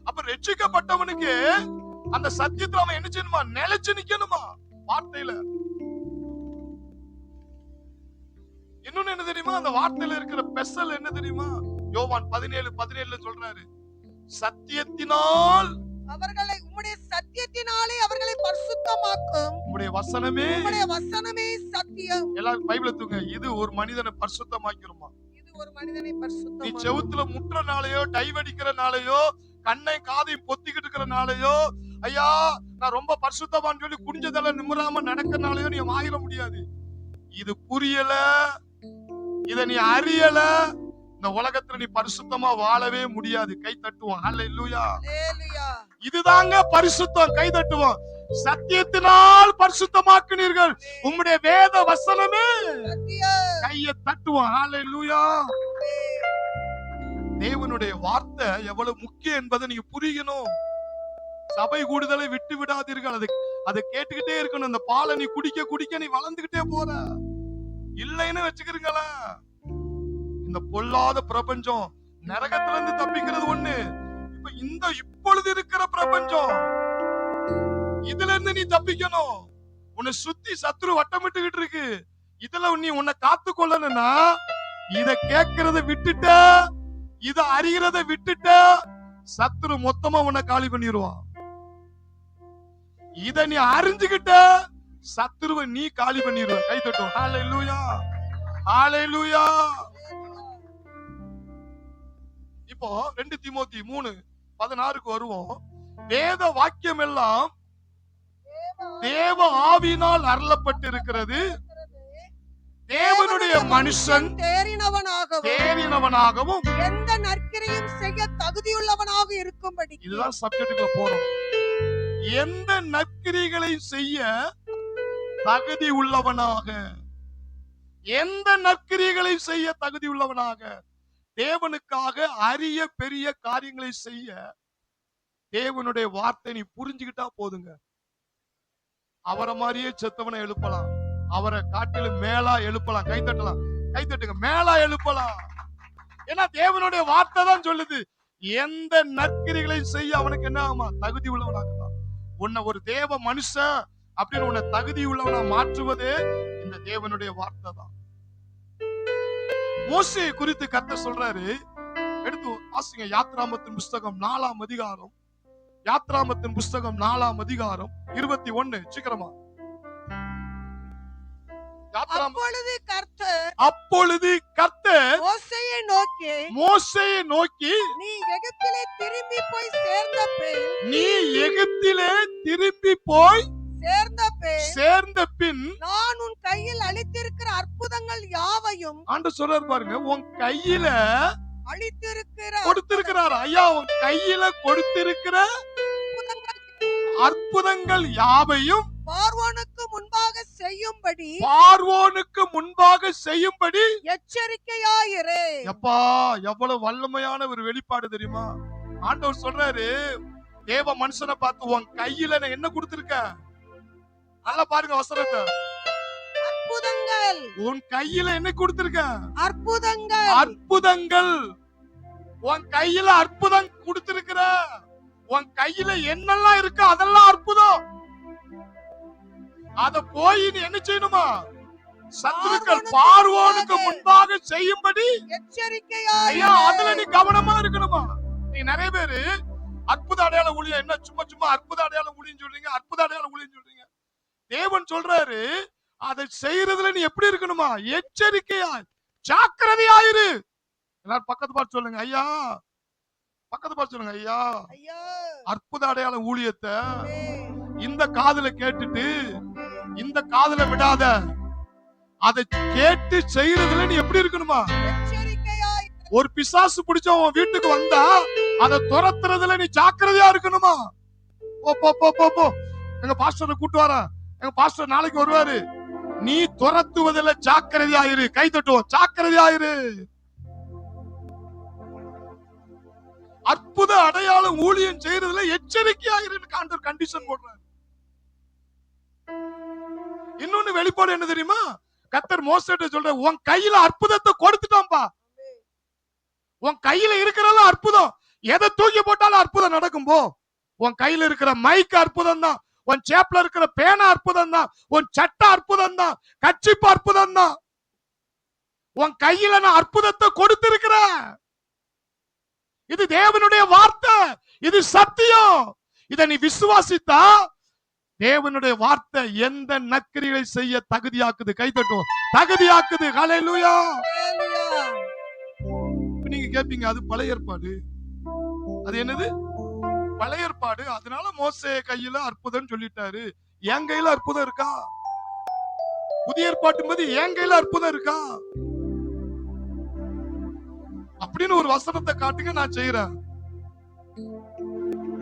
அப்ப ரட்சிக்கப்பட்டவனுக்கு அந்த சத்தியத்துல அவன் என்ன செய்யணுமா, நிலைச்சு நிக்கணுமா வார்த்தையில. இன்னொன்னு என்ன தெரியுமா, அந்த வார்த்தையில இருக்கிற பெசல் என்ன தெரியுமா, யோவான் 17:17 சொல்றாரு, சத்தியத்தினால் அவர்களை, உம்முடைய சத்தியத்தினாலே அவர்களை பரிசுத்தமாக்கும், உம்முடைய வசனமே சத்தியம். எல்லாரும் பைபிளை தூங்க. இது ஒரு மனிதனை பரிசுத்தமாக்கிருமா. இது ஒரு மனிதனை பரிசுத்தம். நீ செவுத்துல முற்றனாலயோ, டைவடிக்கிறனாலயோ, கண்ணை காதையும் பொத்திக்கிட்டு இருக்கிறனாலயோ, ஐயா நான் ரொம்ப பரிசுத்தமான்னு சொல்லி குனிஞ்சதெல்லாம் நிமிராம நடக்கிறனாலயோ நீ ஆயிர முடியாது. இது புரியல, இத நீ அறியல, இந்த உலகத்துல நீ பரிசுத்தமா வாழவே முடியாது. கை தட்டுவோம். ஹல்லேலூயா. இதுதாங்க பரிசுத்தம். கை தட்டுவோம். சத்தியத்தினால் பரிசுத்தமாக்கினீர்கள், உம்முடைய வேத வசனமே. கையை தட்டுவோம். ஹல்லேலூயா. தேவனுடைய வார்த்தை எவ்வளவு முக்கியம் என்பதை நீங்க புரியணும். சபை கூடுதலை விட்டு விடாதீர்கள். அதை கேட்டுக்கிட்டே இருக்கணும். அந்த பாலை நீ குடிக்க குடிக்க நீ வளர்ந்துகிட்டே போற. இல்லைன்னு வச்சுக்கிறீங்களா, இந்த பொல்லாத பிரபஞ்சம் நரகத்துல இருந்து தப்பிக்கிறது ஒண்ணு, இப்ப இந்த இப்பொழுது இருக்கிற பிரபஞ்சம், இதுல இருந்து நீ தப்பிக்கணும். உன்னை சுத்தி சத்துரு வட்டமிட்டுக்கிட்டு இருக்கு. இதுல நீ உன்னை காத்து கொள்ளணும்னா இத கேட்கறத விட்டுட்ட, இத அறிகிறத விட்டுட்ட, சத்துரு மொத்தமா உன்னை காலி பண்ணிடுவான். இத நீ அறிஞ்சுகிட்ட, சத்துருவை நீ காலி பண்ணிடுவ. கை தட்டும். ஹalleluya, ஹalleluya. இப்போ 2 தீமோத்தி 3:16 வருவோம். வேத வாக்கியம் எல்லாம் தேவ ஆவியினால் அருளப்பட்டிருக்கிறது. தேவனுடைய மனுஷன் தேறினவனாகவும் எந்த நற்கிரையும் செய்ய தகுதியுள்ளவனாக இருக்கும்படி. இதுதான் சப்ஜெக்ட்டுக்குள்ள போறோம். எந்த நற்கிரிகளை செய்ய தகுதி உள்ளவனாக, எந்த நற்கிரிகளை செய்ய தகுதி உள்ளவனாக, தேவனுக்காக அரிய பெரிய காரியங்களை செய்ய தேவனுடைய வார்த்தை நீ புரிஞ்சுக்கிட்டா போதுங்க. அவரை மாதிரியே செத்தவனை எழுப்பலாம், அவரை காட்டிலும் மேலா எழுப்பலாம். கைத்தட்டலாம், கைத்தட்டுங்க. மேலா எழுப்பலாம். ஏன்னா தேவனுடைய வார்த்தை தான் சொல்லுது, எந்த நற்கிரிகளை செய்ய அவனுக்கு என்ன ஆகுமா? தகுதி உள்ளவனாகலாம். உன்னை ஒரு தேவ மனுஷன் அப்படின்னு உன்னை தகுதி உள்ளவனா மாற்றுவதே இந்த தேவனுடைய வார்த்தை தான். மோசே குறித்து கர்த்தர் சொல்றாரு, எடுத்து வாசிங்க. யாத்ராமத்தின் புஸ்தகம் 4ஆம் அதிகாரம், யாத்ராமத்தின் புஸ்தகம் 4ஆம் அதிகாரம் 21. சீக்கிரமா. அப்பொழுது கர்த்தர் மோசேயை நோக்கி, நீ எகிப்திலே திரும்பி போய் சேர்ந்த பின் நான் உன் கையில் அளித்திருக்கிற அற்புதங்கள் யாவையும். ஆண்டவர் சொல்றாரு பாருங்க, உன் கையில அளித்திருக்கிற கொடுத்திருக்கிறார். ஐயா, உன் கையில கொடுத்திருக்கிற அற்புதங்கள் யாவையும் பார்வோனுக்கு முன்பாக செய்யும்படி எச்சரிக்கையாயிரு. எப்பா, எவ்வளவு வல்லமையான ஒரு வெளிப்பாடு தெரியுமா? ஆண்டவர் சொல்றாரு, தேவ மனுஷனை பார்த்து, உன் கையில நான் என்ன கொடுத்திருக்க? நல்லா பாருங்க வசனத்தை. அற்புதங்கள். உன் கையில என்ன கொடுத்திருக்க? அற்புதங்கள். அற்புதங்கள். உன் கையில அற்புதம் கொடுத்திருக்கிற. உன் கையில என்னெல்லாம் இருக்கு அதெல்லாம் அற்புதம். அத போய் நீ என்ன செய்யணுமா? சத்துருக்கள் பார்வோனுக்கு முன்பாக செய்யும்படி எச்சரிக்கையா. அதுல நீ கவனமா இருக்கணுமா? நீ நிறைய பேரு அற்புத அடையாள ஊழியம், என்ன சும்மா சும்மா அற்புத அடையாள ஊழியம் சொல்றீங்க, அற்புத அடையாள ஊழியம் சொல்றீங்க. தேவன் சொல்றாரு, அதை செய்யறதுல நீ எப்படி இருக்கணுமா? எச்சரிக்கையா, ஜாக்கிரதையாயிரு. எல்லாரும் பக்கத்து பார்த்து சொல்லுங்க, ஐயா. பக்கத்து பார்த்து சொல்லுங்க, ஐயா. அற்புத அடையாள ஊழியத்தை இந்த காதுல கேட்டுட்டு இந்த காதுல விடாத. அதை கேட்டு செய்யறதுல நீ எப்படி இருக்கணுமா? ஒரு பிசாசு பிடிச்ச உன் வீட்டுக்கு வந்தா அதை துரத்துறதுல நீ ஜாக்கிரதையா இருக்கணுமா? போ போ போ போ போ, எங்க பாஸ்டரை கூட்டு வர, எங்க பாஸ்டர் நாளைக்கு வருவாரு. நீ துரத்துவதில் ஜாக்கிரதையாயிரு. கை தட்டுவோம், ஜாக்கிரதையாயிரு. அற்புத அடையாளம் ஊழியம் செய்யறதுல எச்சரிக்கையாயிரு. ஆண்டவர் கண்டிஷன் போடுறாரு. இன்னொன்னு வெளிப்பாடு என்ன தெரியுமா? கர்த்தர் மோசேட்ட சொல்ற, உன் கையில அற்புதத்தை கொடுத்துட்டான்பா. உன் கையில இருக்கிறதெல்லாம் அற்புதம். எதை தூக்கி போட்டாலும் அற்புதம் நடக்கும். போ, உன் கையில இருக்கிற மைக் அற்புதம் தான், உன் சேப்ல இருக்கிற பேனா அற்புதம் தான், உன் சட்ட அற்புதம் தான், கச்சிப்பு அற்புதம் தான். உன் கையில நான் அற்புதத்தை கொடுத்திருக்கிறேன். இது தேவனுடைய வார்த்தை, இது சத்தியம். இதை நீ விசுவாசித்தா தேவனுடைய வார்த்தை எந்த நற்கிரியை செய்ய தகுதியாக்குது. கை தட்டுவோம், தகுதியாக்குது. ஹல்லேலூயா. நீங்க கேட்பீங்க, அது பழைய ஏற்பாடு. அது என்னது? பழைய ஏற்பாடு. அதனால மோசே கையில அற்புதம் சொல்லிட்டாரு. என் கையில அற்புதம் இருக்கா? புதிய ஏற்பாட்டு போது என் கையில அற்புதம் இருக்கா அப்படின்னு ஒரு வசனத்தை காட்டுங்க, நான் செய்யறேன்.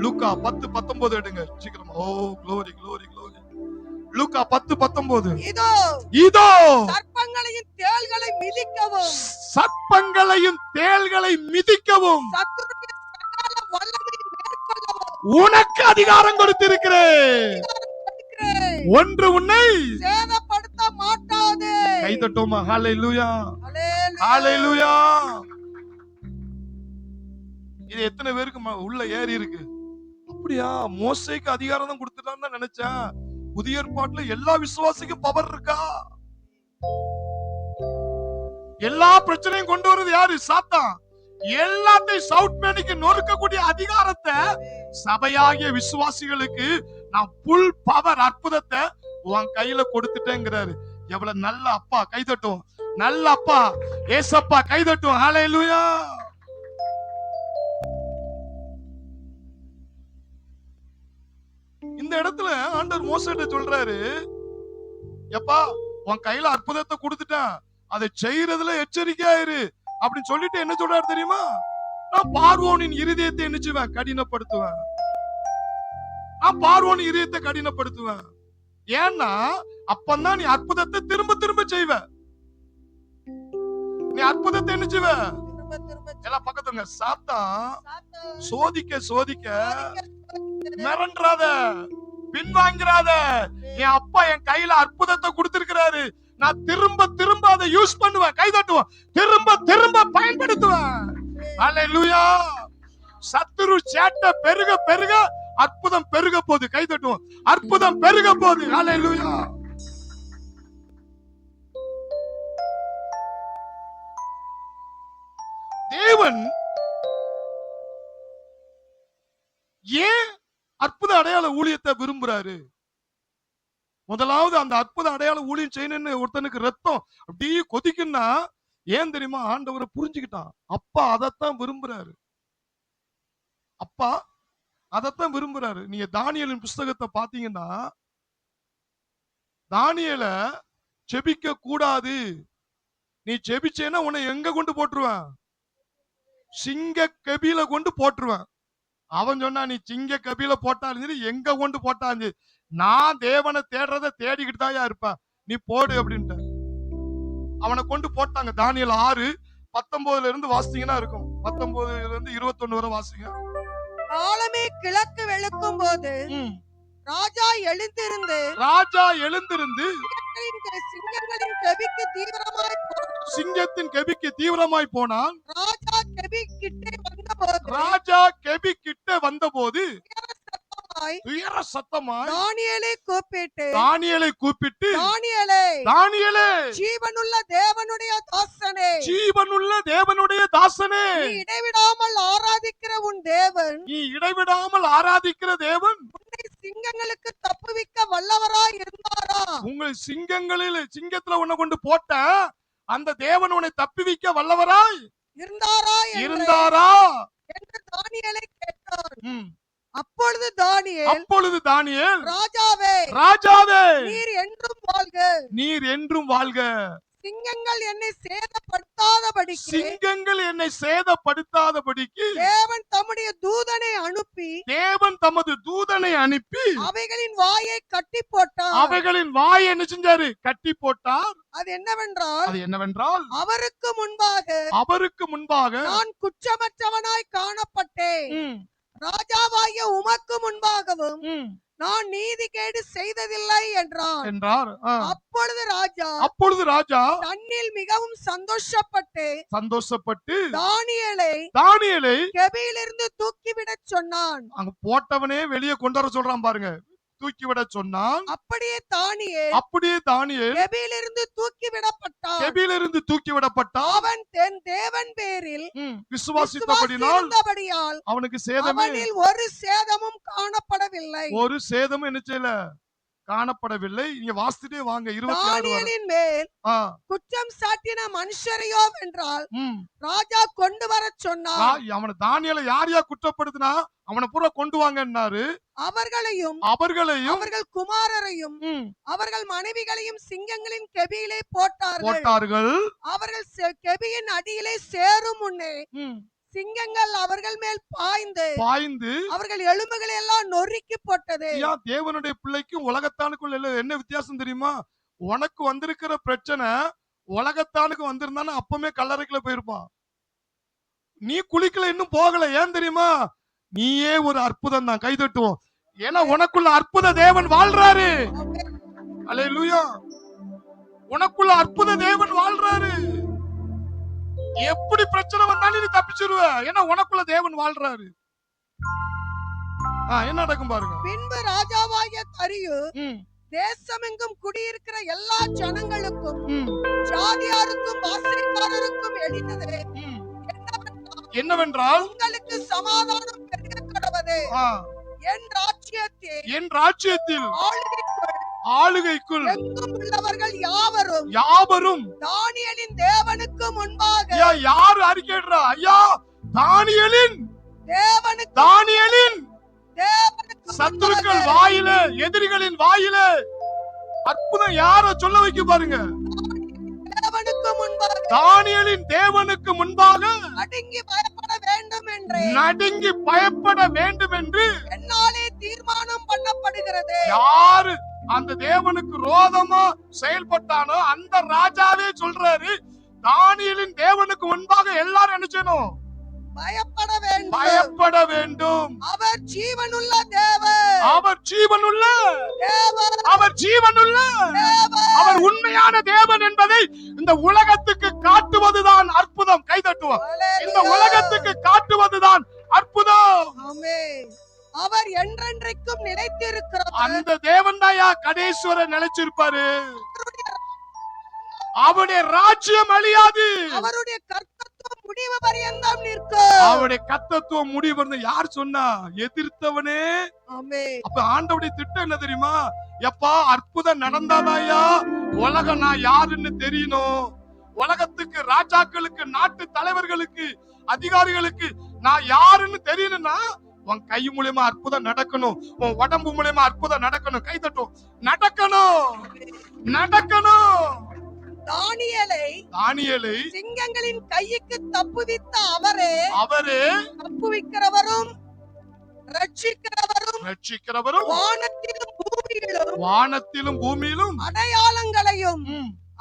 லூக்கா 10:19 எடுங்க சீக்கிரமா. ஓ glory glory glory. லூக்கா 10:19. இதோ சர்ப்பங்களையும் தேள்களை மிதிக்கவும், சர்ப்பங்களையும் தேள்களை மிதிக்கவும் சத்துருவின் சகல வல்லமையை மேற்கொள்ளவும் உனக்கு அதிகாரம் கொடுத்திருக்கிறேன். ஒன்று உன்னை சேதப்படுத்த மாட்டாது. கை தட்டுவோமா? ஹல்லேலூயா, ஹல்லேலூயா. இது எத்தனை பேருக்கு உள்ள ஏறி இருக்கு? அப்படியா? மோசேக்கு அதிகாரம் தான் கொடுத்துட்டான்னு நினைச்சேன். புதிய ஏற்பாட்டுல எல்லா விசுவாசிக்கும் பவர் இருக்கா? எல்லா பிரச்சனையும் கொண்டு வருது யாரு? சாத்தான். எல்லாத்தையும் சவுட் மேனிக்கு நொறுக்கக்கூடிய அதிகாரத்தை சபையாகிய விசுவாசிகளுக்கு நான் புல் பவர் அற்புதத்தை உன் கையில கொடுத்துட்டேங்கிறாரு. எவ்வளவு நல்ல அப்பா! கைதட்டும். நல்ல அப்பா ஏசப்பா, கைதட்டும். ஹல்லேலூயா. இந்த இடத்துல ஆண்டவர் மோசேட்ட சொல்றாரு, எப்பா உன் கையில அற்புதத்தை கொடுத்துட்டேன், அதை செய்யறதுல எச்சரிக்கையா இரு அப்படின்னு சொல்லிட்டு என்ன சொல்றாரு தெரியுமா? நான் பார்வோனின் இருதயத்தை என்ன செய்வேன்? கடினப்படுத்துவேன். நான் பார்வோனின் இருதயத்தை கடினப்படுத்துவேன். ஏன்னா அப்பந்தான் நீ அற்புதத்தை திரும்ப திரும்ப செய்வ. நீ அற்புதத்தை என்ன செய்வ? எல்லாம் பக்கத்துங்க. சாத்தான் சோதிக்க சோதிக்க மிரண்டாத, பின்வாங்கிறாத. என் அப்பா என் கையில அற்புதத்தை கொடுத்திருக்கிறாரு, நான் திரும்ப திரும்ப அதை யூஸ் பண்ணுவேன். கை தட்டுவேன், திரும்ப திரும்ப பயன்படுத்துவேன். ஹல்லேலூயா. சத்துரு சேட்டை பெருக பெருக அற்புதம் பெருக போகுது. கை தட்டுவோம். அற்புதம் பெருக போகுது. ஹல்லேலூயா. தேவன் ஏன் அற்புத அடையாள ஊழியத்தை விரும்புறாரு? முதலாவது அந்த அற்புத அடையாள ஊழியம் செய்யணும்னு ஒருத்தனுக்கு ரத்தம் அப்படியே கொதிக்குன்னா ஏன் தெரியுமா? ஆண்டவரை புரிஞ்சுக்கிட்டான். அப்பா அதைத்தான் விரும்புறாரு. அப்பா அதைத்தான் விரும்புறாரு. நீங்க தானியேலின் புஸ்தகத்தை பாத்தீங்கன்னா, தானியேல செபிக்க கூடாது, நீ செபிச்சேன்னா உன்னை எங்க கொண்டு போட்டுருவேன்? சிங்க கபில கொண்டு போட்டுருவேன். அவன் சொன்னா, நீ சிங்க கபில போட்டாலும் சரி, எங்க கொண்டு போட்டாலும் சரி, நான் தேவனை தேடுறத தேடிக்கிட்டு தான் இருப்பேன், நீ போடு அப்படின்ட்டு அவனை கொண்டு போட்டாங்க. தானியேல் 6:19 இருந்து வாசிச்சீங்கன்னா இருக்கும். 19 இருந்து 21 வரை வாசிங்க. காலமே கிழக்கு வெளுக்கும் போது ராஜா எழுந்திருந்து சிங்கத்தின் கெபிக்கு தீவிரமாய் போனான். ராஜா கெபி கிட்ட வந்தபோது துயர சத்தமாய் தானியேலை கூப்பிட்டு தானியேலே, ஜீவனுள்ள தேவனுடைய தாசனே, நீ இடைவிடாமல் ஆராதிக்கிற தேவன் உன்னை சிங்கங்களுக்கு தப்புவிக்க வல்லவராய் இருந்தாரா? உங்கள் சிங்கத்துல உன்னை கொண்டு போட்ட அந்த தேவன் உன்னை தப்புவிக்க வல்லவராய் இருந்தாரா என்று தானியேலை கேட்டான். அப்பொழுது தானியேல், ராஜாவே, நீர் என்றும் வாழ்க. சிங்கங்கள் என்னை சேதப்படுத்தாதபடிக்கு தேவன் தமது தூதனை அனுப்பி அவைகளின் வாயை கட்டி போட்டார். அவைகளின் வாயை என்ன செஞ்சாரு? கட்டி போட்டார். அது என்னவென்றால் அவருக்கு முன்பாக நான் குற்றமற்றவனாய் காணப்பட்டேன். ராஜாவாகிய உமக்கு முன்பாகவும் நான் நீதிகேடு செய்ததில்லை என்றார். அப்பொழுது ராஜா தன்னில் மிகவும் சந்தோஷப்பட்டு தானியேலை கெபியிலிருந்து தூக்கிவிடச் சொன்னான். அங்க போட்டவனே வெளியே கொண்டு வர சொல்றான் பாருங்க. தூக்கிவிட சொன்னான். அப்படியே தானியேல் கெபியிலிருந்து தூக்கிவிடப்பட்டான். அவன் தன் தேவன் பேரில் விசுவாசித்தபடியால் அவனுக்கு சேதமே, ஒரு சேதமும் காணப்படவில்லை. என்ன செய்யல? காணப்படவில்லை. நீங்க வாசிட்டே வாங்க. 26 மேல் குற்றம் சாட்டின மனுஷரையோ வென்றால் ராஜா கொண்டு வர சொன்னார். அவனை தானியேலை யாரையா குற்றப்படுத்தினா அவனை பூரா கொண்டு வாங்கன்னாரு. அவர்களையும் அவர்கள் குமாரரையும் அவர்கள் மனைவிகளையும் சிங்கங்களின் கெபியிலே போட்டார்கள். அவர்கள் கெபியின் அடியிலே சேரும் முன்னே சிங்கங்கள் அவர்கள் மேல் பாய்ந்து அவர்கள் எலும்புகளை எல்லாம் நொறுக்கி போட்டது. தேவனுடைய பிள்ளைக்கும் உலகத்தானுக்குள்ள என்ன வித்தியாசம் தெரியுமா? உனக்கு வந்திருக்கிற பிரச்சனை உலகத்தானுக்கு வந்திருந்தானே அப்பமே கல்லறைக்குள்ள போயிருப்பான். நீ குளிக்கல, இன்னும் போகல. ஏன் தெரியுமா? நீயே ஒரு அற்புதம் தான். கைதட்டுவோம். ஏன்னா உனக்குள்ள அற்புத தேவன் வாழ்றாரு. அல்லேலூயா. உனக்குள்ள அற்புத தேவன் வாழ்றாரு. எப்படி பிரச்சனை வந்தாலும் நீ தப்பிச்சிருவ. ஏன்னா உனக்குள்ள தேவன் வாழ்றாரு. என்ன நடக்கும் பாருங்க. பின்பு ராஜாவாகிய தரியு தேசமெங்கும் குடியிருக்கிற எல்லா ஜனங்களுக்கும் புறஜாதியாருக்கும் பாசறைக்காரருக்கும் எழுதினது என்னவென்றால் உங்களுக்கு சமாதானம் பெருக கடவது. என் ராஜ்யத்தில் ஆளுகைக்குள் எங்கும் உள்ளவர்கள் யாவரும் தானியேலின் தேவனுக்கு முன்பாக யார் அறிக்கையிடுறா? ஐயா, தானியேலின் சத்துருக்கள் வாயில, எதிரிகளின் வாயில அற்புதம் யார சொல்ல வைக்க பாருங்க. தானியேலின் தேவனுக்கு முன்பாக நடுங்கி பயப்பட வேண்டும் என்று என்னாலே தீர்மானம் பண்ணப்படுகிறது. யாரு அந்த தேவனுக்கு ரோதமா செயல்பட்டானோ அந்த ராஜாவே சொல்றாரு, தானியேலின் தேவனுக்கு முன்பாக எல்லாரும் என்ன செய்யணும்? பயப்பட வேண்டும். அவர் ஜீவனுள்ள தேவன், அவர் உண்மையான தேவன் என்பதை இந்த உலகத்துக்கு காட்டுவதுதான் அற்புதம். கைதட்டுவோம். இந்த உலகத்துக்கு காட்டுவதுதான் அற்புதம். அவர் என்றென்றைக்கும் நிலைத்திருக்கிறார். அந்த தேவன் தான் கடைசுவரை நிலைச்சிருப்பாரு. அவருடைய ராஜ்யம் அழியாது. அவருடைய கர்த்தத்துவம் முடிவு பரியந்தம் நிற்கும். அவருடைய கர்த்தத்துவம் முடிவு வந்து யார் சொன்னா? எதிர்த்தவனே. அப்ப ஆண்டவருடைய திட்டம் என்ன தெரியுமா? எப்பா அற்புதம் நடந்தாதாயா உலகம் நான் யாருன்னு தெரியணும். உலகத்துக்கு, ராஜாக்களுக்கு, நாட்டு தலைவர்களுக்கு, அதிகாரிகளுக்கு நான் யாருன்னு தெரியணும்னா உன் கை மூலமா அற்புதம் நடக்கணும், உன் உடம்பு மூலமா அற்புதம் நடக்கணும். கை தட்டும். நடக்கணும். தானியேலை சிங்கங்களின் கைக்கு தப்புவித்த அவரே தப்புவிக்கிறவரும் ரட்சிக்கிறவரும் வானத்திலும் பூமியிலும் அடையாளங்களையும்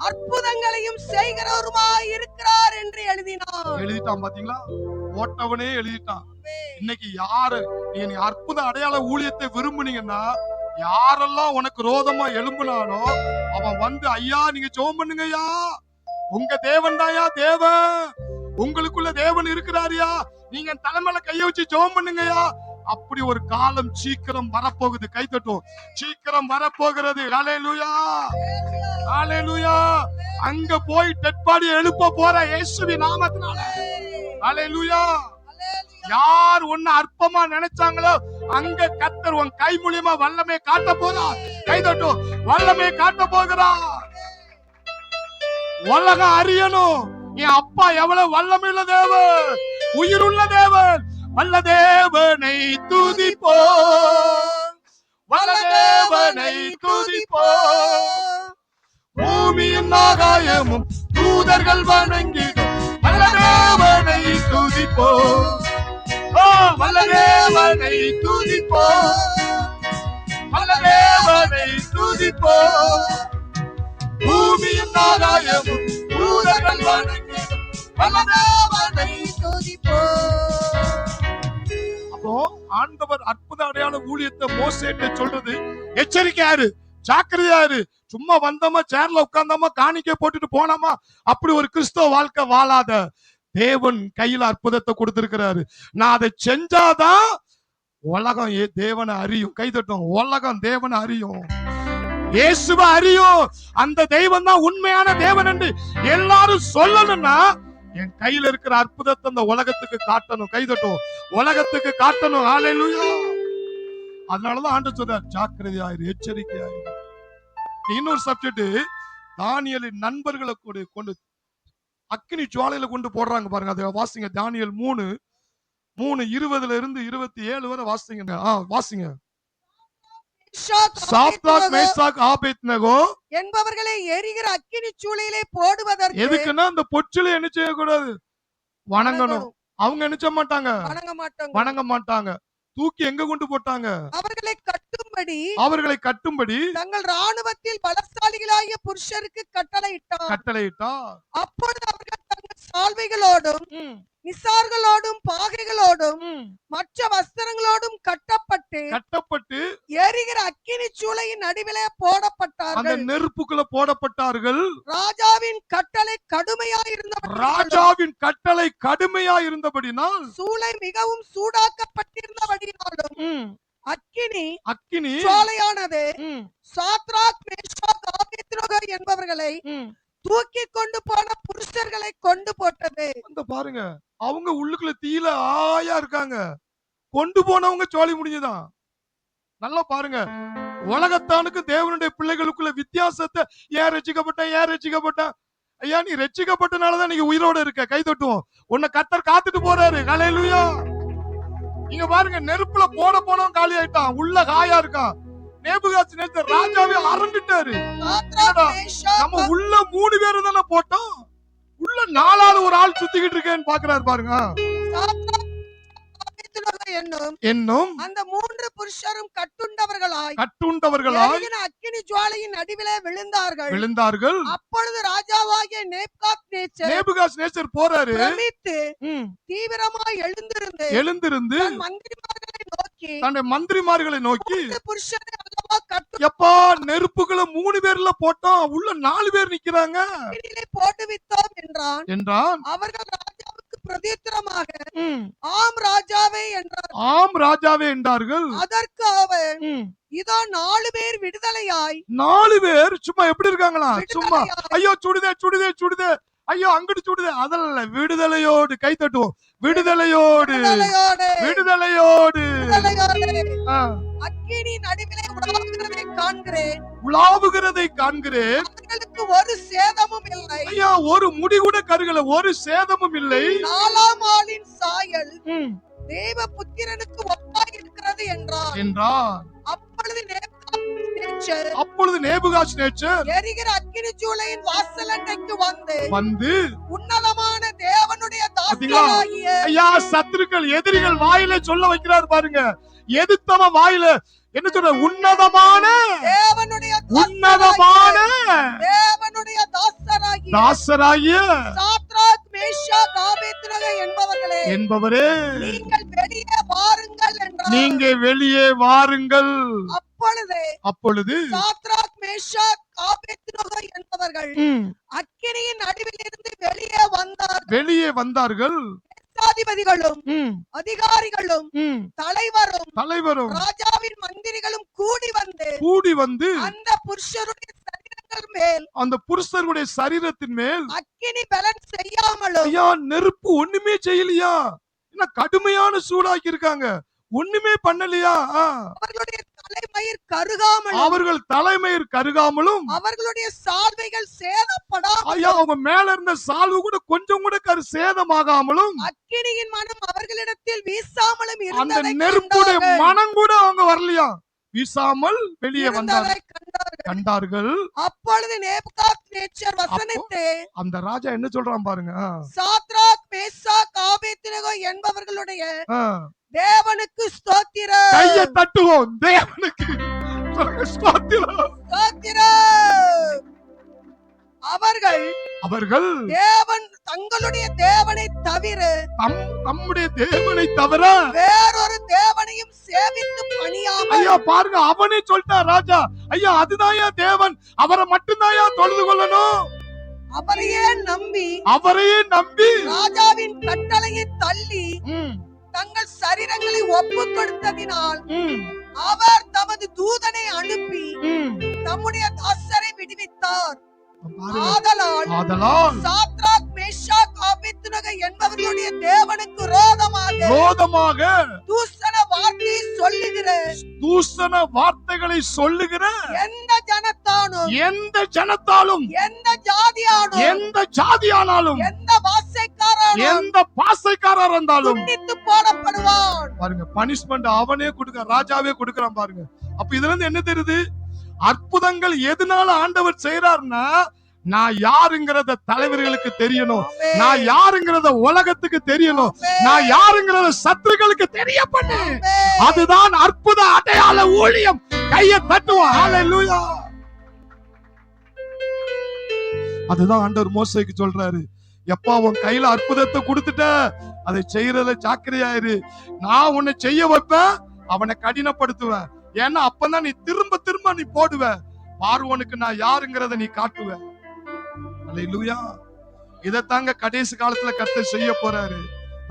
அற்புதங்களையும் செய்கிறவருமாய் இருக்கிறார் என்று எழுதிட்டான். பாத்தீங்களா? ஓட்டவனே எழுதிட்டான். இன்னைக்கு யாரு நீ அற்புத அடையாள ஊழியத்தை விரும்புனீங்கன்னா, யாரெல்லாம் உனக்கு ரோதமா எழும்புனானோ அவன் வந்து, ஐயா நீங்க ஜெபம் பண்ணுங்கய்யா, உங்க தேவன் தாயா தேவன், உங்களுக்குள்ள தேவன் இருக்கிறாரியா, நீங்க தலைமையில கைய வச்சு ஜெபம் பண்ணுங்கய்யா. அப்படி ஒரு காலம் சீக்கிரம் வரப்போகுது. கை தட்டும். சீக்கிரம் வரப்போகிறது. ஹல்லேலூயா, ஹல்லேலூயா. அங்க போய் டெட் பாடி எழுப்ப போற இயேசுவின் நாமத்தினால. ஹல்லேலூயா. யார் ஒன்னு அற்பமா நினைச்சாங்களோ அங்க கர்த்தர் உன் கை மூலியமா வல்லமை காட்ட போறா. கை தட்டும். வல்லமை காட்ட போகிறா. உலகம் அறியணும் என் அப்பா எவ்வளவு வல்லமையுள்ள தேவன், உயிருள்ள தேவன். வல்ல தேவனை துதிப்போம், வல்ல தேவனை துதிப்போம். பூமியின் ஆகாயமும் தூதர்கள் வணங்கிடும் வல்ல தேவனை துதிப்போம். வல்ல தேவனை துதிப்போம், வல்ல தேவனை துதிப்போம். பூமியின் ஆகாயமும் தூதர்கள் வணங்கிடும் வல்ல தேவனை துதிப்போம். அப்போ ஆண்டவர் அற்புத அடையாள ஊழியத்தை மோசேட்ட சொல்றது, எச்சரிக்கையாரு, ஜாக்கிரதையாரு. சும்மா வந்தோமா சேர்ல உட்கார்ந்தோமா காணிக்கை போட்டுட்டு போனோமா அப்படி ஒரு கிறிஸ்தவ வாழ்க்கை வாழாத. தேவன் கையில அற்புதத்தை கொடுத்திருக்கிறாரு. நான் அதை செஞ்சாதான் உலகம் தேவனை அறியும். கைதட்டும். உலகம் தேவனை அறியும், இயேசுவை அறியும். அந்த தெய்வம் தான் உண்மையான தேவன் என்று எல்லாரும் சொல்லணும்னா என் கையில இருக்கிற அற்புதத்தை அந்த உலகத்துக்கு காட்டணும். கைதட்டும். உலகத்துக்கு காட்டணும். ஹல்லேலூயா. அதனாலதான் ஆண்டவர் சொல்றார், ஜாக்கிரதையாயிரு, எச்சரிக்கையாயிரு. இன்னொரு சப்ஜெக்ட், தானியேலின் நண்பர்களை கொண்டு அக்கினி ஜுவாலையில கொண்டு போடுறாங்க பாருங்க. அதை வாசிங்க. தானியேல் 3:20 வரை வாசிங்க. வாசிங்க. சாத்ராக், மேஷாக், ஆபேத்நேகோ என்பவர்களை எரிகிற அக்கினி சூளையிலே போடுவதற்கு. எதுக்குன்னா அந்த பொச்சில என்ன செய்யக்கூடாது? வணங்கணும். அவங்க நினைச்ச மாட்டாங்க, வணங்க மாட்டாங்க. தூக்கி எங்க கொண்டு போட்டாங்க? அவர்களை கட்டும்படி தங்கள் ராணுவத்தில் பலசாலிகளாகிய புருஷருக்கு கட்டளையிட்டார். அப்பொழுது அவர்கள் தங்கள் சால்வைகளோடும் நிசார்களோடும் பாகைகளோடும் மற்ற வஸ்திரங்களோடும் கட்டப்பட்டு எரிகிற அக்கினி சூளையின் நடுவிலே போடப்பட்டார்கள். அந்த நெருப்புக்குள்ள போடப்பட்டார்கள். ராஜாவின் கட்டளை கடுமையா இருந்தபடினால் சூளை மிகவும் சூடாக்கப்பட்டிருந்தபடினாலும் அக்கினி சோலையானது சாத்ராக், மேஷாக், ஆபேத்நேகோ என்பவர்களை தூக்கி கொண்டு போன புருஷர்களை கொண்டு போட்டது. அந்த பாருங்க, அவங்க உள்ளுக்குள்ள தீயில ஆயா இருக்காங்க, கொண்டு போனவங்க சோழி முடிஞ்சுதான். நல்லா பாருங்க, உலகத்தானுக்கு தேவனுடைய பிள்ளைகளுக்குள்ள வித்தியாசத்தை ஏன் ரட்சிக்கப்பட்ட ஐயா, நீ ரட்சிக்கப்பட்டனாலதான் நீங்க உயிரோட இருக்க. கை தட்டுவோம். உன்னை கர்த்தர் காத்துட்டு போறாரு. ஹல்லேலூயா. நீங்க பாருங்க, நெருப்புல போனவன் காலி ஆயிட்டான், உள்ள காயா இருக்கான். நேபுகாத்நேச்சர் ராஜாவே அரண்டுட்டாரு. நம்ம உள்ள 3 பேரு தானே போட்டோம், உள்ள 4வது ஒரு ஆள் சுத்திக்கிட்டு இருக்கேன்னு பாக்குறாரு பாருங்க. என்னும் அந்த 3 புருஷரும் கட்டுண்டவர்களாய் அக்கினி ஜுவாலையின் நடுவிலே விழுந்தார்கள். அப்பொழுது ராஜாவாகிய நேபுகாத்நேச்சர் போறாரு. பிரமித்து தீவிரமாய் எழுந்திருந்து தன்னுடைய மந்திரிமார்களை நோக்கி, புருஷனை எப்பா நெருப்புகளை 3 பேர்ல போட்டோம், உள்ள 4 பேர் நிக்கிறாங்க, போட்டுவித்தோம் என்றான். அவர்கள் ராஜாவுக்கு பிரதியுத்தரமாக ஆம் ராஜாவே என்றார்கள். அதற்கு அவன், இதோ 4 பேர் விடுதலையாய். 4 பேர் சும்மா எப்படி இருக்காங்களா? சும்மா ஐயோ சுடுதே ஐயோ அங்கிட்டு சுடுதே, அதெல்லாம் விடுதலையோடு. கை தட்டுவோம். விடுதலையோடு அக்கினி நடுவிலே உலாவுகிறதை காண்கிறேன். அவர்களுக்கு ஒரு சேதமும் இல்லை. ஐயா, ஒரு முடி கூட கருகல, ஒரு சேதமும் இல்லை. 4ஆம் ஆளின் சாயல் தேவ புத்திரனுக்கு ஒப்பாய் இருக்கிறது என்றான். அப்பொழுது நேபுகாத்நேச்சர் எரிகிற அக்கினி ஜூலையின் வாசல் அண்டைக்கு வந்து உன்னதமான தேவனுடைய தாசனாகிய, ஐயா சத்துருக்கள் எதிரிகள் வாயில சொல்ல வைக்கிறார் பாருங்க. எதிர்த்தவன் வாயில என்ன சொல்ற? உன்னதமான தேவனுடைய தாசராகிய சாத்ராக் மேஷாக் ஆபேத்நேகோ என்பவரே, நீங்க வெளியே வாருங்கள். அப்பொழுது சாத்ராக் மேஷாக் ஆபேத்நேகோ என்பவர்கள் அக்கினியின் நடுவிலிருந்து வெளியே வந்தார்கள். அதிபதிகளும் அதிகாரிகளும் தலைவரும் ராஜாவின் மந்திரிகளும் கூடி வந்து அந்த புருஷருடைய சரீரத்தின் மேல் அக்கினி பலன் செய்யாமலும், ஐயா நெருப்பு ஒண்ணுமே செய்யலையா? என்ன கடுமையான சூடாக்கி இருக்காங்க, ஒண்ணுமே பண்ணலையா? அவர்கள் தலைமயிர் கருகாமலும் அவர்களுடைய சால்வைகள் சேதப்படாமலும், ஐயா அவங்க மேல இருந்த சால்வு கூட கொஞ்சம் கூட சேதமாகாமலும், அக்கினியின் மனம் அவர்களிடத்தில் வீசாமலும் அந்த நெருப்புடைய மனம் கூட அவங்க வரலையா? வீசாமல் வெளியே கண்டார்கள். அப்பொழுது நேபுகாத்நேச்சர் வசனித்து, அந்த ராஜா என்ன சொல்றான் பாருங்க. சாத்ராக் மேஷாக் ஆபேத்நேகோ என்பவர்களுடைய தேவனுக்கு ஸ்தோத்திரம். கையை தட்டுவோம். தேவனுக்கு ஸ்தோத்திரம். அவர்கள் தங்களுடைய தேவனை தவிர நம்முடைய தேவனை தவிர வேறொரு தேவனையும் சேவித்து பணியாமல், ஐயா பாருங்க, அவனே சொல்லிட்டான் ராஜா. ஐயா அதுதான் தேவன், அவரை மட்டும்தான் தொழுது கொள்ளணும். அவரையே நம்பி ராஜாவின் கட்டளையை தள்ளி தங்கள் சரீரங்களை ஒப்பு கொடுத்ததினால் அவர் தமது தூதனை அனுப்பி தம்முடைய தாசரை விடுவித்தார். ஆதலால் சாத்ராக் மேஷாக் ஆபேத்நேகோ என்பவர்களுடைய தேவனுக்கு விரோதமாக தூஷண வார்த்தைகளை சொல்லுகிற எந்த ஜனத்தாலும் எந்த ஜாதியானாலும் எந்த பாசைக்காரர் இருந்தாலும் போடப்படுவான். பாருங்க, பனிஷ்மெண்ட் அவனே கொடுக்க, ராஜாவே கொடுக்கறான் பாருங்க. அப்ப இதுல இருந்து என்ன தெரியுது? அற்புதங்கள் எதனால ஆண்டவர் செய்யறாருன்னா, நான் யாருங்கிறத தலைவர்களுக்கு தெரியணும், நான் யாருங்கிறத உலகத்துக்கு தெரியணும், நான் யாருங்கிறத சத்துருக்களுக்கு தெரிய பண்ணு. அதுதான் அற்புத அடையாள ஊழியம். கையை தட்டுவோம். ஹல்லேலூயா. அதுதான் ஆண்டவர் மோசேக்கு சொல்றாரு, எப்பா உன் கையில அற்புதத்தை கொடுத்துட்ட, அதை செய்யறத ஜாக்கிரதையாயிரு. நான் உன்னை செய்ய வைப்பேன், அவனை கடினப்படுத்துவேன். ஏன்னா அப்பதான் நீ திரும்ப நீ போடுவ, பார்வோனுக்கு நான் யாருங்கிறத நீ காட்டுவ. அல்லேலூயா. இதத்தாங்க கடைசி காலத்துல கர்த்தர் செய்ய போறாரு.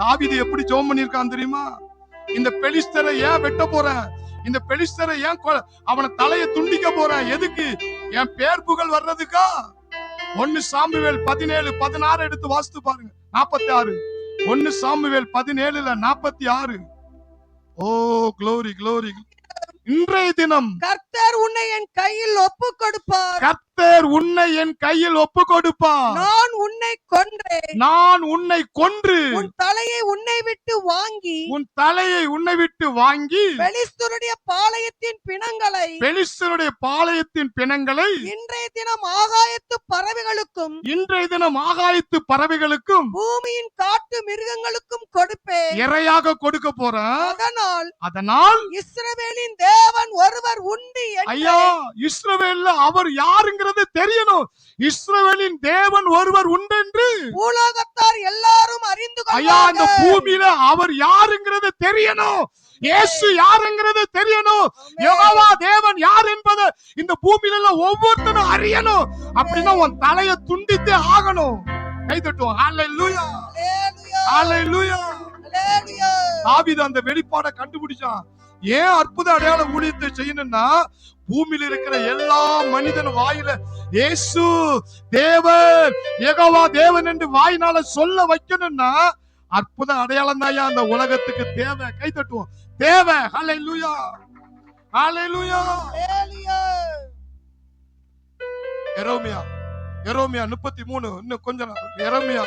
தாவீது எப்படி ஜெபம் பண்ணிருக்கான் தெரியுமா? இந்த பெலிஸ்தரை ஏன் வெட்ட போறேன், இந்த பெலிஸ்தரை ஏன் அவன தலையை துண்டிக்க போறேன், எதுக்கு? என் பேர் புகழ் வர்றதுக்கா? 1 சாமுவேல் 17:16 எடுத்து வாசித்து பாருங்க. 46. 1 சாமுவேல் 17:46. ஓ glory glory. இன்றைய தினம் கர்த்தர் உன்னை என் கையில் ஒப்பு கொடுப்பார். கர்த்தர் உன்னை என் கையில் ஒப்பு கொடுப்பார். நான் உன்னை கொன்றேன். நான் உன்னை கொன்று உன் தலையை உன்னை விட்டு வாங்கி உன் தலையை உன்னை விட்டு வாங்கி பெலிஸ்தருடைய பாளையத்தின் பிணங்களை இன்றைய தினம் ஆகாயத்து பறவைகளுக்கும் பூமியின் காட்டு மிருகங்களுக்கும் கொடுப்பேன். இறையாக கொடுக்க போறேன். அதனால் இஸ்ரவேலின் தேவன் ஒருவர் உண்டு. ஐயா, இஸ்ரவேல்ல அவர் யாருங்கிறது தெரியணும். இஸ்ரவேலின் தேவன் ஒருவர் உண்டு என்று பூலோகத்தார் எல்லாரும் அறிந்து கொள்வார்கள். ஐயா, இந்த பூமியில அவர் யாருங்கிறது தெரியணும். இயேசு யாருங்கிறது தெரியணும். யெகோவா தேவன் யார் என்பதை இந்த பூமியில ஒவ்வொருத்தரும் அறியணும். அப்படின்னா உன் தலையை துண்டித்தே ஆகணும். கை தட்டுவோம். ஹalleluya ஹalleluya ஹalleluya. தாவீது அந்த வெளிப்பாடை கண்டுபிடிச்சான். ஏன் அற்புத அடையாள ஊழியத்தை செய்யணும்னா, பூமியில இருக்கிற எல்லா மனிதன் வாயில இயேசு தேவன் யெகோவா தேவன் என்று வாயினால சொல்ல வைக்கணும்னா அற்புத அடையாளம் தான் அந்த உலகத்துக்கு தேவை. கை தட்டுவோம். தேவை. ஹalleluya ஹalleluya ஹalleluya. எரேமியா 33 இன்னும் கொஞ்ச நேரம். எரேமியா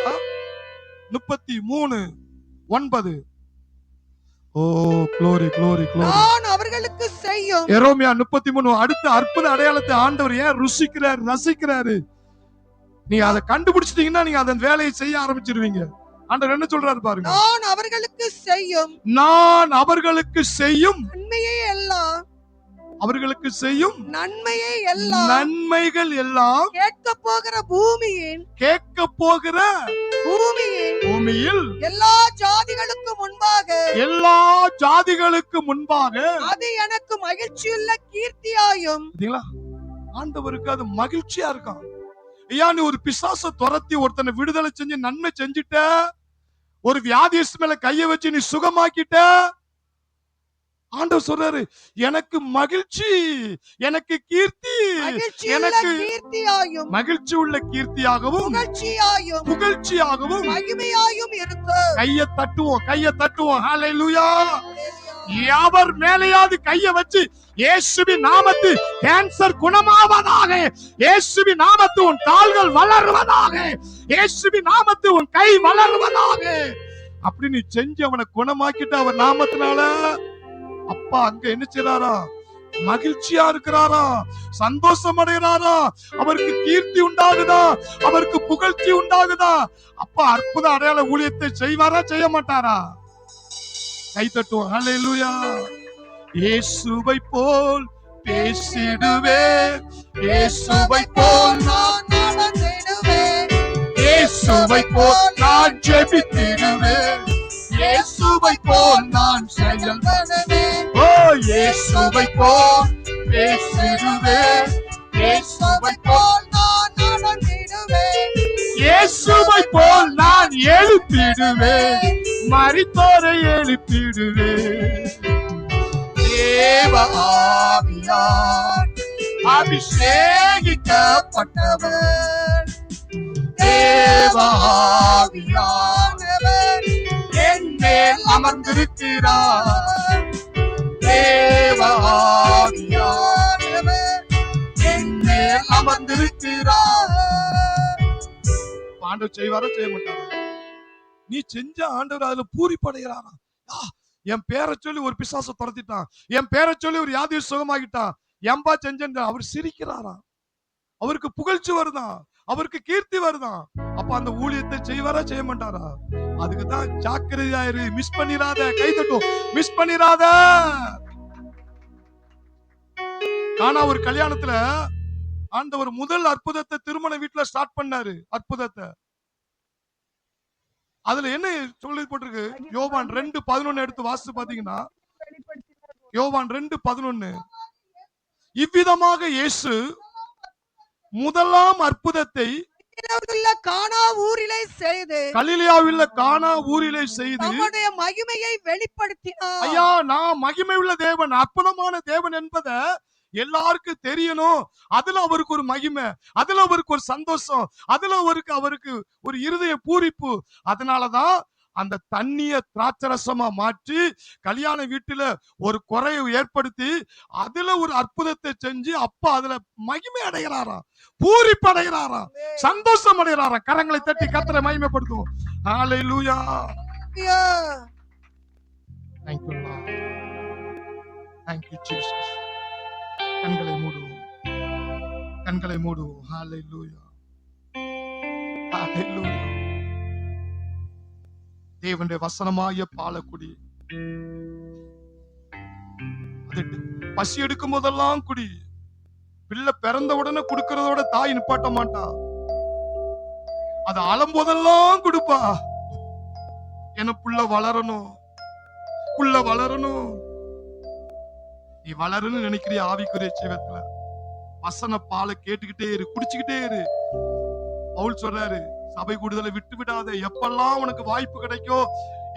33:9. ஓ glory glory glory. நான் அவர்களுக்கு செய்யும். எரேமியா 33 அடுத்த அற்புத அடையாளத்தை ஆண்டவர் ஏன் ருசிக்கிறார், ரசிக்கிறாரு? நீங்க அதை கண்டுபிடிச்சிட்டீங்கன்னா நீங்க அதன் வேலையை செய்ய ஆரம்பிச்சிருவீங்க. ஆண்டவர் என்ன சொல்றாரு பாருங்க. நான் அவர்களுக்கு செய்யும் நன்மையை எல்லாம் நன்மைகள் எல்லாம் கேட்க போகிற பூமியில் எல்லா ஜாதிகளுக்கு முன்பாக அது எனக்கு மகிழ்ச்சியுள்ள கீர்த்தியாயும். ஆண்டவருக்கு அது மகிழ்ச்சியா இருக்கான். ஐயா, நீ ஒரு பிசாசை துரத்தி ஒருத்தனை விடுதலை செஞ்சு நன்மை செஞ்சுட்ட, ஒரு வியாதிஸ்ட் மேல கைய வச்சு நீ சுகமாக்கிட்ட, ஆண்டவர் சொல்றாரு எனக்கு மகிழ்ச்சி, எனக்கு கீர்த்தி, எனக்கு மகிழ்ச்சி உள்ள கீர்த்தியாகவும் புகழ்ச்சியாகவும் மகிமையாயும் இருக்கு. கைய தட்டுவோம். ஹalleluya. யாவர் மேலையாவது கைய வச்சு இயேசுவின் நாமத்து கேன்சர் குணமாவதாக, இயேசுவின் நாமத்து உன் கால்கள் வளருவதாக, இயேசுவின் நாமத்து உன் கை வளருவதாக அப்படி நீ செஞ்சு அவனை குணமாக்கிட்ட அவர் நாமத்தினால அப்பா அங்க என்ன செய்றாரா? மகிழ்ச்சியா இருக்கிறாரா, சந்தோஷம் அடைகிறாரா, அவருக்கு கீர்த்தி உண்டாகுதா, அவருக்கு புகழ்ச்சி உண்டாகுதா? அப்பா அற்புத அடையாள ஊழியத்தை செய்வாரா, செய்ய மாட்டாரா? கை தட்டுவோம். ஹalleluya. இயேசுவை போல் பேசிடுவேன், இயேசுவை போல் நான் நடந்திடுவேன், இயேசுவை போல் நான் ஜெபித்திடுவேன், இயேசுவை போல் நான் செயல்படுவேன். ஓ இயேசுவை போல் பேசிடுவேன், இயேசுவை போல் நான் நடந்திடுவேன், இயேசுவை போல் நான் எழுப்பிடுவேன், மரித்தோரை எழுப்பிடுவேன். தேவ ஆவியால் அபிஷேகிக்கப்பட்டவர், தேவ ஆவியானவர் என் மேல் அமர்ந்திருக்கிறார், தேவ ஆவியானவர் என் மேல் அமர்ந்திருக்கிறார். ஆண்டவர் செய்வாரா, செய்ய மாட்டாரா? நீ செஞ்ச ஆண்டவர் அதுல பூரிப்படைகிறாரா? என் பேரை சொல்லி ஒரு பிசாசை துரத்திட்டான், என் பேரை சொல்லி ஒரு வியாதியை சுகமாகிட்டான், எம்பா செஞ்ச அவர் சிரிக்கிறாரா? அவருக்கு புகழ்ச்சி வருதான், அவருக்கு கீர்த்தி வருதான். அப்ப அந்த ஊழியத்தை செய்வாரா, செய்ய மாட்டாரா? அதுக்குதான் ஜாக்கிரதையாயிரு, மிஸ் பண்ணிராத. கை தட்டும். மிஸ் பண்ணிராத. ஆனா ஒரு கல்யாணத்துல ஆண்டவர் முதல் அற்புதத்தை திருமண வீட்டுல ஸ்டார்ட் பண்ணாரு. அற்புதத்தை அதுல என்ன சொல்லி போட்டிருக்கு? யோவான் 2:11 எடுத்து வாசித்து பாத்தீங்கன்னா, யோவான் 2:11 இவ்விதமாக இயேசு முதலாம் அற்புதத்தை கலிலேயாவில் கானா ஊரிலே செய்து தம்முடைய மகிமையை வெளிப்படுத்தினார். ஐயா, நான் மகிமை உள்ள தேவன், அற்புதமான தேவன் என்பதை எல்லாருக்கும் தெரியணும். அதுல அவருக்கு ஒரு மகிமை, அதுல அவருக்கு ஒரு சந்தோஷம், அதுல அவருக்கு ஒரு இருதய பூரிப்பு. அதனாலதான் அந்த தண்ணிய திராட்சரசமா மாற்றி கல்யாண வீட்டுல ஒரு குறையை ஏற்படுத்தி அதுல ஒரு அற்புதத்தை செஞ்சு அப்பா அதுல மகிமை அடைகிறாராம், பூரிப்பு அடைகிறாராம், சந்தோஷம் அடைகிறாராம். கரங்களை தட்டி கர்த்தரை மகிமைப்படுத்துவோம். ஹalleluya. Thank you Lord. Thank you Jesus. கண்களை மூடுவோம், கண்களை மூடுவோம். ஹalleluya, ஹalleluya. தேவனுடைய வசனமாகிய பாலக்குடி, அது பசி எடுக்கும் போதெல்லாம் குடி. பிள்ளை பிறந்த உடனே குடுக்கறதோட தாய் நிப்பாட்ட மாட்டா, அது அழும்போதெல்லாம் கொடுப்பா. என புள்ள வளரணும், புள்ள வளரணும். நீ வளருன்னு நினைக்கிறிய ஆவிக்குரிய ஜீவத்துல வசன பாலை கேட்டுக்கிட்டே இரு, குடிச்சுக்கிட்டே இரு. பவுல் சொல்றாரு, சபை கூடுதலை விட்டு விடாத. எப்பெல்லாம் உனக்கு வாய்ப்பு கிடைக்கும்,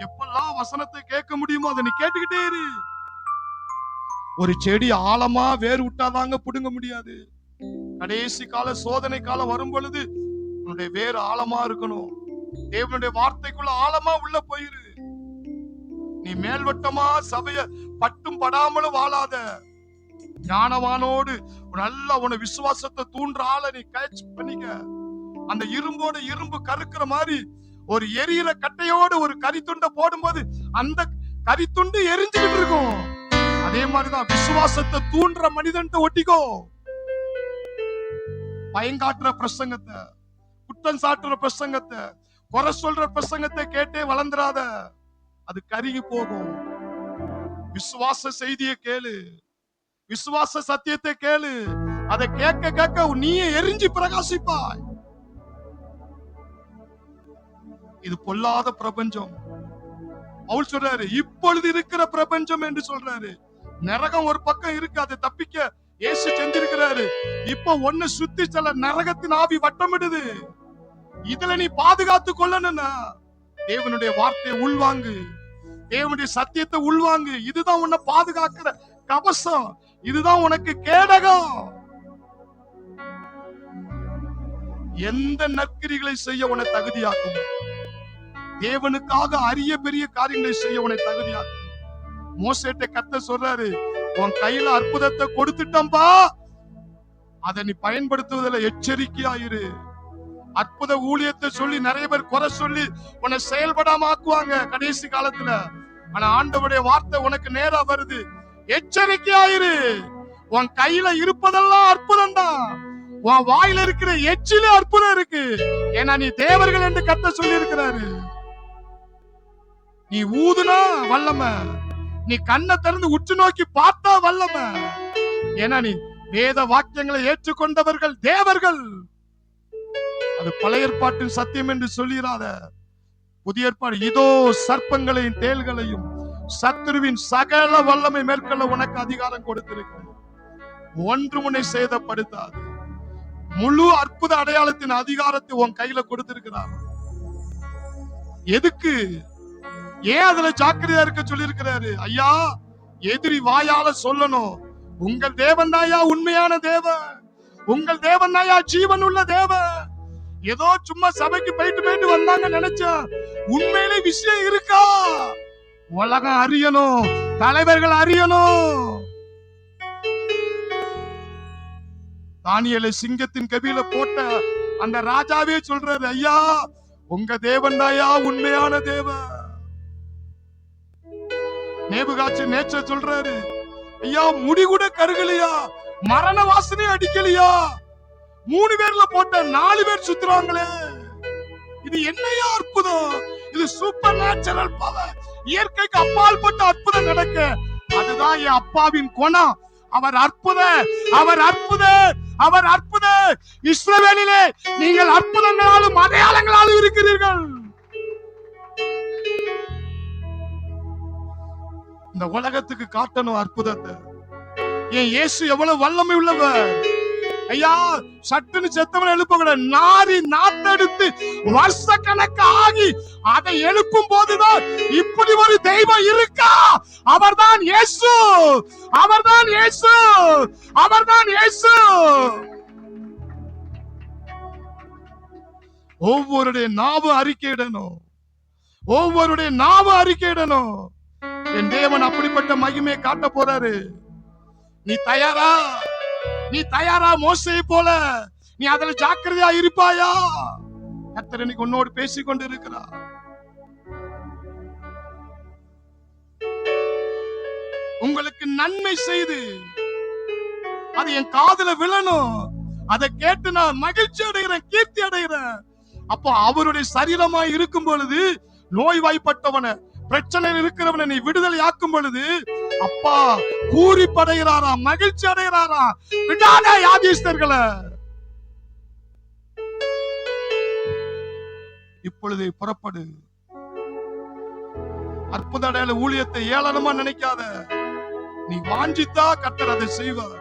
எப்பெல்லாம் வசனத்தை கேட்க முடியுமோ அதை நீ கேட்டுக்கிட்டே இரு. ஒரு செடி ஆழமா வேர் விட்டாதாங்க புடுங்க முடியாது. கடைசி கால சோதனை காலம் வரும் பொழுது உன்னுடைய வேர் ஆழமா இருக்கணும். தேவனுடைய வார்த்தைக்குள்ள ஆழமா உள்ள போயிரு. நீ மேல்வட்டமா சபைய பட்டும் படாமலும் வாழாத. ஞானவானோடு நல்ல உன விசுவாசத்தை தூண்டுற ஆளை நீ கேட்ச் பண்ணிக்க. அந்த இரும்போட இரும்பு கருக்கிற மாதிரி ஒரு எரியிற கட்டையோடு ஒரு கரித்துண்டை போடும்போது அந்த கரித்துண்டு எரிஞ்சுக்கிட்டு இருக்கும். அதே மாதிரிதான் விசுவாசத்தை தூண்டுற மனிதன் ஒட்டிக்கோ. பயங்காட்டுற பிரசங்கத்தை, குற்றம் சாட்டுற பிரசங்கத்தை, குறை சொல்ற பிரசங்கத்தை கேட்டே வளர்ந்துராத. அது கருகி போகும். விசுவாச செய்தியை கேளு, விசுவாச சத்தியத்தை கேளு. அதை கேட்க கேட்க நீயே எரிஞ்சு பிரகாசிப்பாய். இது பொல்லாத பிரபஞ்சம். பவுல் சொல்றாரு, இப்பொழுது இருக்கிற பிரபஞ்சம் என்று சொல்றாரு. நரகம் ஒரு பக்கம் இருக்கு, அதை தப்பிக்க இயேசு செஞ்சிருக்கிறாரு. இப்ப ஒண்ணு சுத்தி செல்ல நரகத்தின் ஆவி வட்டமிடுது. இதுல நீ பாதுகாத்து கொள்ளணும்னா தேவனுடைய வார்த்தையை உள்வாங்கு, தேவனுடைய சத்தியத்தை உள்வாங்கு. இதுதான் உன்னை பாதுகாக்கிற கவசம், இதுதான் உனக்கு கேடகம். எந்த நற்கிரிகளை செய்ய உன்னை தகுதியாக்கும், தேவனுக்காக அரிய பெரிய காரியங்களை செய்ய உன்னை தகுதியாக்கும். மோசேட்ட கர்த்தர் சொல்றாரு, உன் கையில அற்புதத்தை கொடுத்துட்டம்பா, அதை நீ பயன்படுத்துவதில் எச்சரிக்கையாயிரு. அற்புத ஊழியத்தை சொல்லி நிறைய பேர் குறை சொல்லி உன்னை செயல்படாம ஆக்குவாங்க கடைசி காலத்துல. ஆனா ஆண்டவருடைய வார்த்தை உனக்கு நேரா வருது, எச்சரிக்கையாயிரு. உன் கையில இருப்பதெல்லாம் அற்புதம் தான், உன் வாயில இருக்கிற எச்சில அற்புதம் இருக்கு. ஏன்னா நீ தேவர்கள் என்று கர்த்தர் சொல்லி இருக்கிறாரு. நீ ஊதுனா வல்லமை, நீ கண்ணை திறந்து உற்று நோக்கி பார்த்தா வல்லமை. ஏன்னா நீ வேத வாக்கியங்களை ஏற்றுக்கொண்டவர்கள் தேவர்கள். அது பழைய ஏற்பாட்டின் சத்தியம் என்று சொல்லிராத. புதிய ஏற்பாடு, இதோ சர்ப்பங்களையும் தேள்களையும் சத்துருவின் சகல வல்லமை மேற்கொள்ள உனக்கு அதிகாரம் கொடுத்திருக்கிறது, ஒன்று உன்னை சேதப்படுத்தாது. முழு அற்புத அடையாளத்தின் அதிகாரத்தை உன் கையில கொடுத்திருக்கிறார். எதுக்கு? ஏன் அதுல ஜாக்கிரதையா இருக்க சொல்லி இருக்கிறாரு? ஐயா, எதிரி வாயால சொல்லணும், உங்கள் தேவன் தாயா உண்மையான தேவன், உங்கள் தேவன் தாயா ஜீவன் உள்ள தேவன். ஏதோ சும்மா சபைக்கு போயிட்டு வந்தாங்க நினைச்சா, உண்மையிலே விஷயம் இருக்கா? உலகம் அறியணும், தலைவர்கள் அறியணும். தானியேலை சிங்கத்தின் கபில போட்ட அந்த ராஜாவே சொல்றாரு, ஐயா உங்க தேவன் தாயா உண்மையான தேவன். நேபுகாட்சி நேச்சர் சொல்றாரு, ஐயா முடி கூட கருகலையா, மரண வாசனை அடிக்கலையா, 3 பேர்ல போட்ட 4 பேர் சுத்துறாங்களே, இது என்னையா அற்புதம்? இது சூப்பர் நேச்சுரல் பவர், இயற்கைக்கு அப்பால் பட்ட அற்புதம் நடக்க. அதுதான் என் அப்பாவின் குணம். அவர் அற்புத, அவர் அற்புத, அவர் அற்புத. இஸ்ரவேலிலே நீங்கள் அற்புதங்களாலும் அடையாளங்களாலும் இருக்கிறீர்கள். இந்த உலகத்துக்கு காட்டணும் அற்புதத்தை. என் இயேசு எவ்வளவு வல்லமை உள்ளவர். ஐயா சட்டுன்னு செத்தவனை எழுப்ப கூட நாரி நாத்தெடுத்து வருஷ கணக்கு ஆகி அதை எழுப்பும் போதுதான் இப்படி ஒரு தெய்வம் இருக்கா? அவர்தான் இயேசு, அவர்தான் இயேசு, அவர்தான் இயேசு. ஒவ்வொருடைய நாவு அறிக்கையிடணும், ஒவ்வொருடைய நாவு அறிக்கையிடணும். என் தேவன் அப்படிப்பட்ட மகிமையை காட்ட போறாரு. நீ தயாரா? நீ தயாரா? மோசேயை போல நீ அதுல ஜாக்கிரதையா இருப்பாயா? கர்த்தர் இன்னைக்கு உன்னோடு பேசிக்கொண்டு இருக்கிறார். உங்களுக்கு நன்மை செய்து அது என் காதுல விழணும். அதை கேட்டு நான் மகிழ்ச்சி அடைகிறேன், கீர்த்தி அடைகிறேன். அப்போ அவருடைய சரீரமா இருக்கும் பொழுது நோய்வாய்ப்பட்டவனை, பிரச்சனையில் இருக்கிறவனை நீ விடுதலை ஆக்கும் பொழுது அப்பா பூரிப்படைகிறாரா, மகிழ்ச்சி அடைகிறாரா. விடாத யாதீஸ்தர்களை. இப்பொழுது புறப்படு. அற்புத அடையாள ஊழியத்தை ஏளனமா நினைக்காத. நீ வாஞ்சித்தா கர்த்தர் அதை செய்வார்.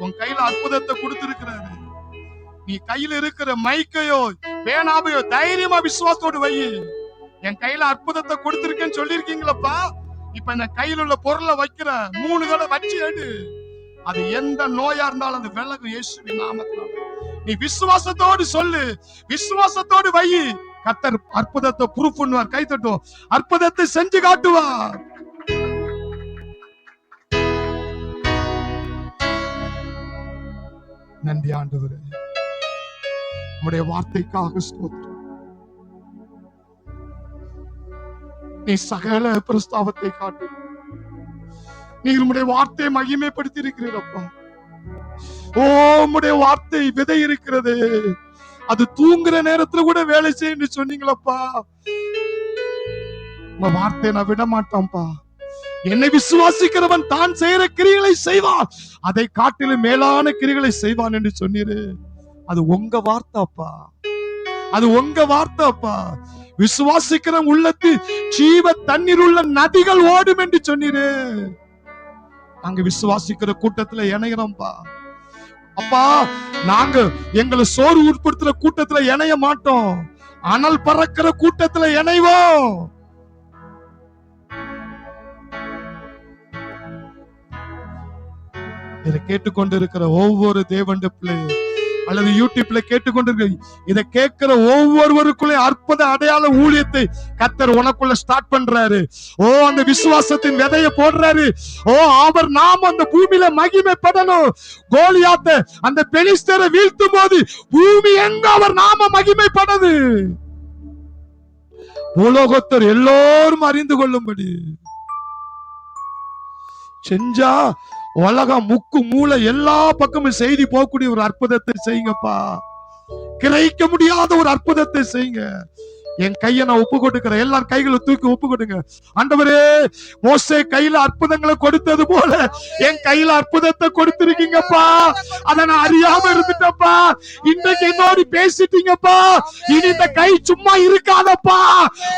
உன் கையில அற்புதத்தை கொடுத்திருக்கிறாரு. நீ கையில இருக்கிற மைக்கையோ பேனாவையோ தைரியமா விசுவாசத்தோடு வை. என் கையில அற்புதத்தை கொடுத்திருக்கேன்னு சொல்லிருக்கீங்களப்பா, இப்ப இந்த கையில உள்ள பொருளை வைக்கிற 3 தடவை வச்சு எடு. அது எந்த நோயா இருந்தாலும் அது விலகும் இயேசுவின் நாமத்தினால. நீ விசுவாசத்தோடு சொல்லு, விசுவாசத்தோடு வை. கர்த்தர் அற்புதத்தை ப்ரூஃப் பண்ணுவார். கை தட்டும். அற்புதத்தை செஞ்சு காட்டுவார். நன்றி ஆண்டவரே, உம்முடைய வார்த்தைக்காக ஸ்தோத்திரம். நீ சகல பிரஸ்தாபத்தை காட்டு. நீ உம்முடைய வார்த்தையை மகிமைப்படுத்தி இருக்கிறீரப்பா. ஓ, உம்முடைய வார்த்தை விதை இருக்கிறது, அது தூங்குற நேரத்துல கூட வேலை செய்ய சொன்னீங்களப்பா. உங்க வார்த்தையை நான் விட மாட்டேன்ப்பா. என்னை விசுவாசிக்கிறவன் தான் செய்யற கிரிகளை செய்வான், அதை காட்டிலும் மேலான கிரிகளை செய்வான் என்று சொன்னீரு. அது உங்க வார்த்தைப்பா, அது உங்க வார்த்தைப்பா. விசுவாசிக்கிற உள்ளத்து ஜீவ தண்ணீர் உள்ள நதிகள் ஓடும் என்று சொன்னீரு. நாங்க விசுவாசிக்கிற கூட்டத்துல இணைகிறோம்ப்பா. அப்பா, நாங்க எங்களை சோறு உட்படுத்துற கூட்டத்துல இணைய மாட்டோம், அனல் பறக்கிற கூட்டத்துல இணைவோம். இதை கேட்டுக்கொண்டு இருக்கிற ஒவ்வொரு தேவனுடைய பிள்ளை அல்லது யூடியூப்ல கேட்டுக்கொண்டிருக்க, இதை கேட்கிற ஒவ்வொருவருக்குள்ளே அற்புத அடையாள ஊழியத்தை கர்த்தர் உனக்குள்ள ஸ்டார்ட் பண்றாரு. ஓ, அந்த விசுவாசத்தின் விதையை போடுறாரு. ஓ, அவர் நாம அந்த பூமியில மகிமைப்படணும். கோலியாத்தை அந்த பெலிஸ்தரை வீழ்த்தும் போது பூமி எங்க அவர் நாம மகிமைப்படது. உலகத்தர் எல்லோரும் அறிந்து கொள்ளும்படி செஞ்சா உலகம் முக்கு மூளை எல்லா பக்கமும் செய்தி போகக்கூடிய ஒரு அற்புதத்தை செய்யுங்கப்பா. கிரகிக்க முடியாத ஒரு அற்புதத்தை செய்யுங்க. என் கையை நான் ஒப்பு கொடுக்கிறேன். எல்லாரும் கைகளை தூக்கி ஒப்பு கொடுங்க. ஆண்டவரே, மோசே கையில அற்புதங்களை கொடுத்தது போல என் கையில அற்புதத்தை கொடுத்திருக்கீங்கப்பா. அதை நான் அறியாம இருந்துட்டப்பா. இன்றைக்கு என்னோடு பேசிட்டீங்கப்பா. இனி இந்த கை சும்மா இருக்காதப்பா.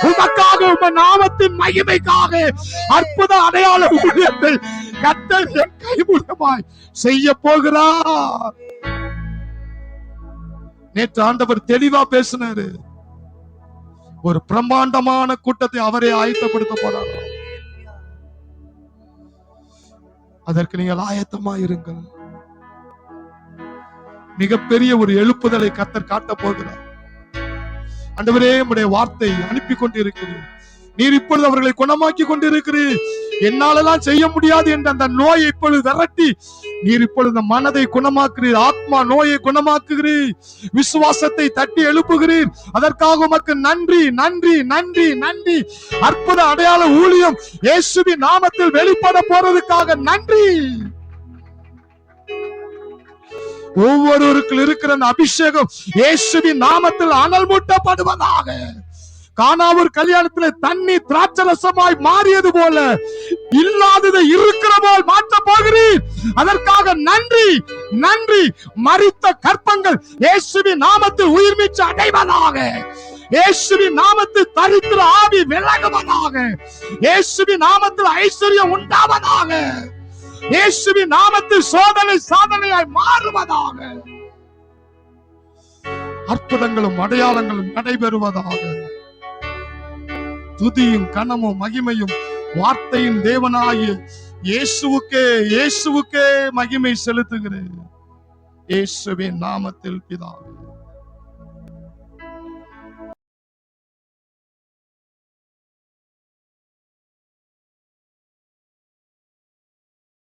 உமக்காக, உம நாமத்தின் மகிமைக்காக அற்புத அடையாள ஊழியத்தை கர்த்தர் என் கை மூலமாய் செய்ய போகிறார். நேற்று ஆண்டவர் தெளிவா பேசினாரு. ஒரு பிரம்மாண்டமான கூட்டத்தை அவரே ஆயத்தப்படுத்த போறார். அதற்கு நீங்கள் ஆயத்தமா இருங்கள். மிகப்பெரிய ஒரு எழுப்புதலை கர்த்தர் காட்ட போகிறார். ஆண்டவரே, உம்முடைய வார்த்தை அனுப்பி கொண்டிருக்கிறீர். நீர் இப்பொழுது அவர்களை குணமாக்கி கொண்டிருக்கிறீர். என்னாலெல்லாம் செய்ய முடியாது என்ற அந்த நோயை இப்பொழுது விரட்டி நீர் இப்பொழுது மனதை குணமாக்குறீர். ஆத்மா நோயை குணமாக்குகிறீர். விசுவாசத்தை தட்டி எழுப்புகிறீர். அதற்காக உமக்கு நன்றி, நன்றி, நன்றி, நன்றி. அற்புத அடையாள ஊழியம் இயேசுவின் நாமத்தில் வெளிப்பட போறதுக்காக நன்றி. ஒவ்வொருவருக்கும் இருக்கிற அபிஷேகம் இயேசுவின் நாமத்தில் அனல் மூட்டப்படுவதாக. கானாவூர் கல்யாணத்துல தண்ணி திராட்சரசமாய் மாறியது போல இல்லாததை இருக்கிற போல் மாற்ற போகிறீர். அதற்காக நன்றி, நன்றி. மரித்த கற்பங்கள் இயேசுவின் நாமத்தில் உயிர் மீட்சி அடைவதாக. இயேசுவின் நாமத்தில் தரித்திர ஆவி விலகுவதாக. இயேசுவின் நாமத்தில் ஐஸ்வர்யம் உண்டாவதாக. இயேசுவின் நாமத்தில் சோதனை சாதனையாய் மாறுவதாக. அற்புதங்களும் அடையாளங்களும் நடைபெறுவதாக. துதியும் கனமும் மகிமையும் வார்த்தையின் தேவனாகிய இயேசுவுக்கே மகிமை செலுத்துகிறேன். இயேசுவின் நாமத்தில் பிதாவே.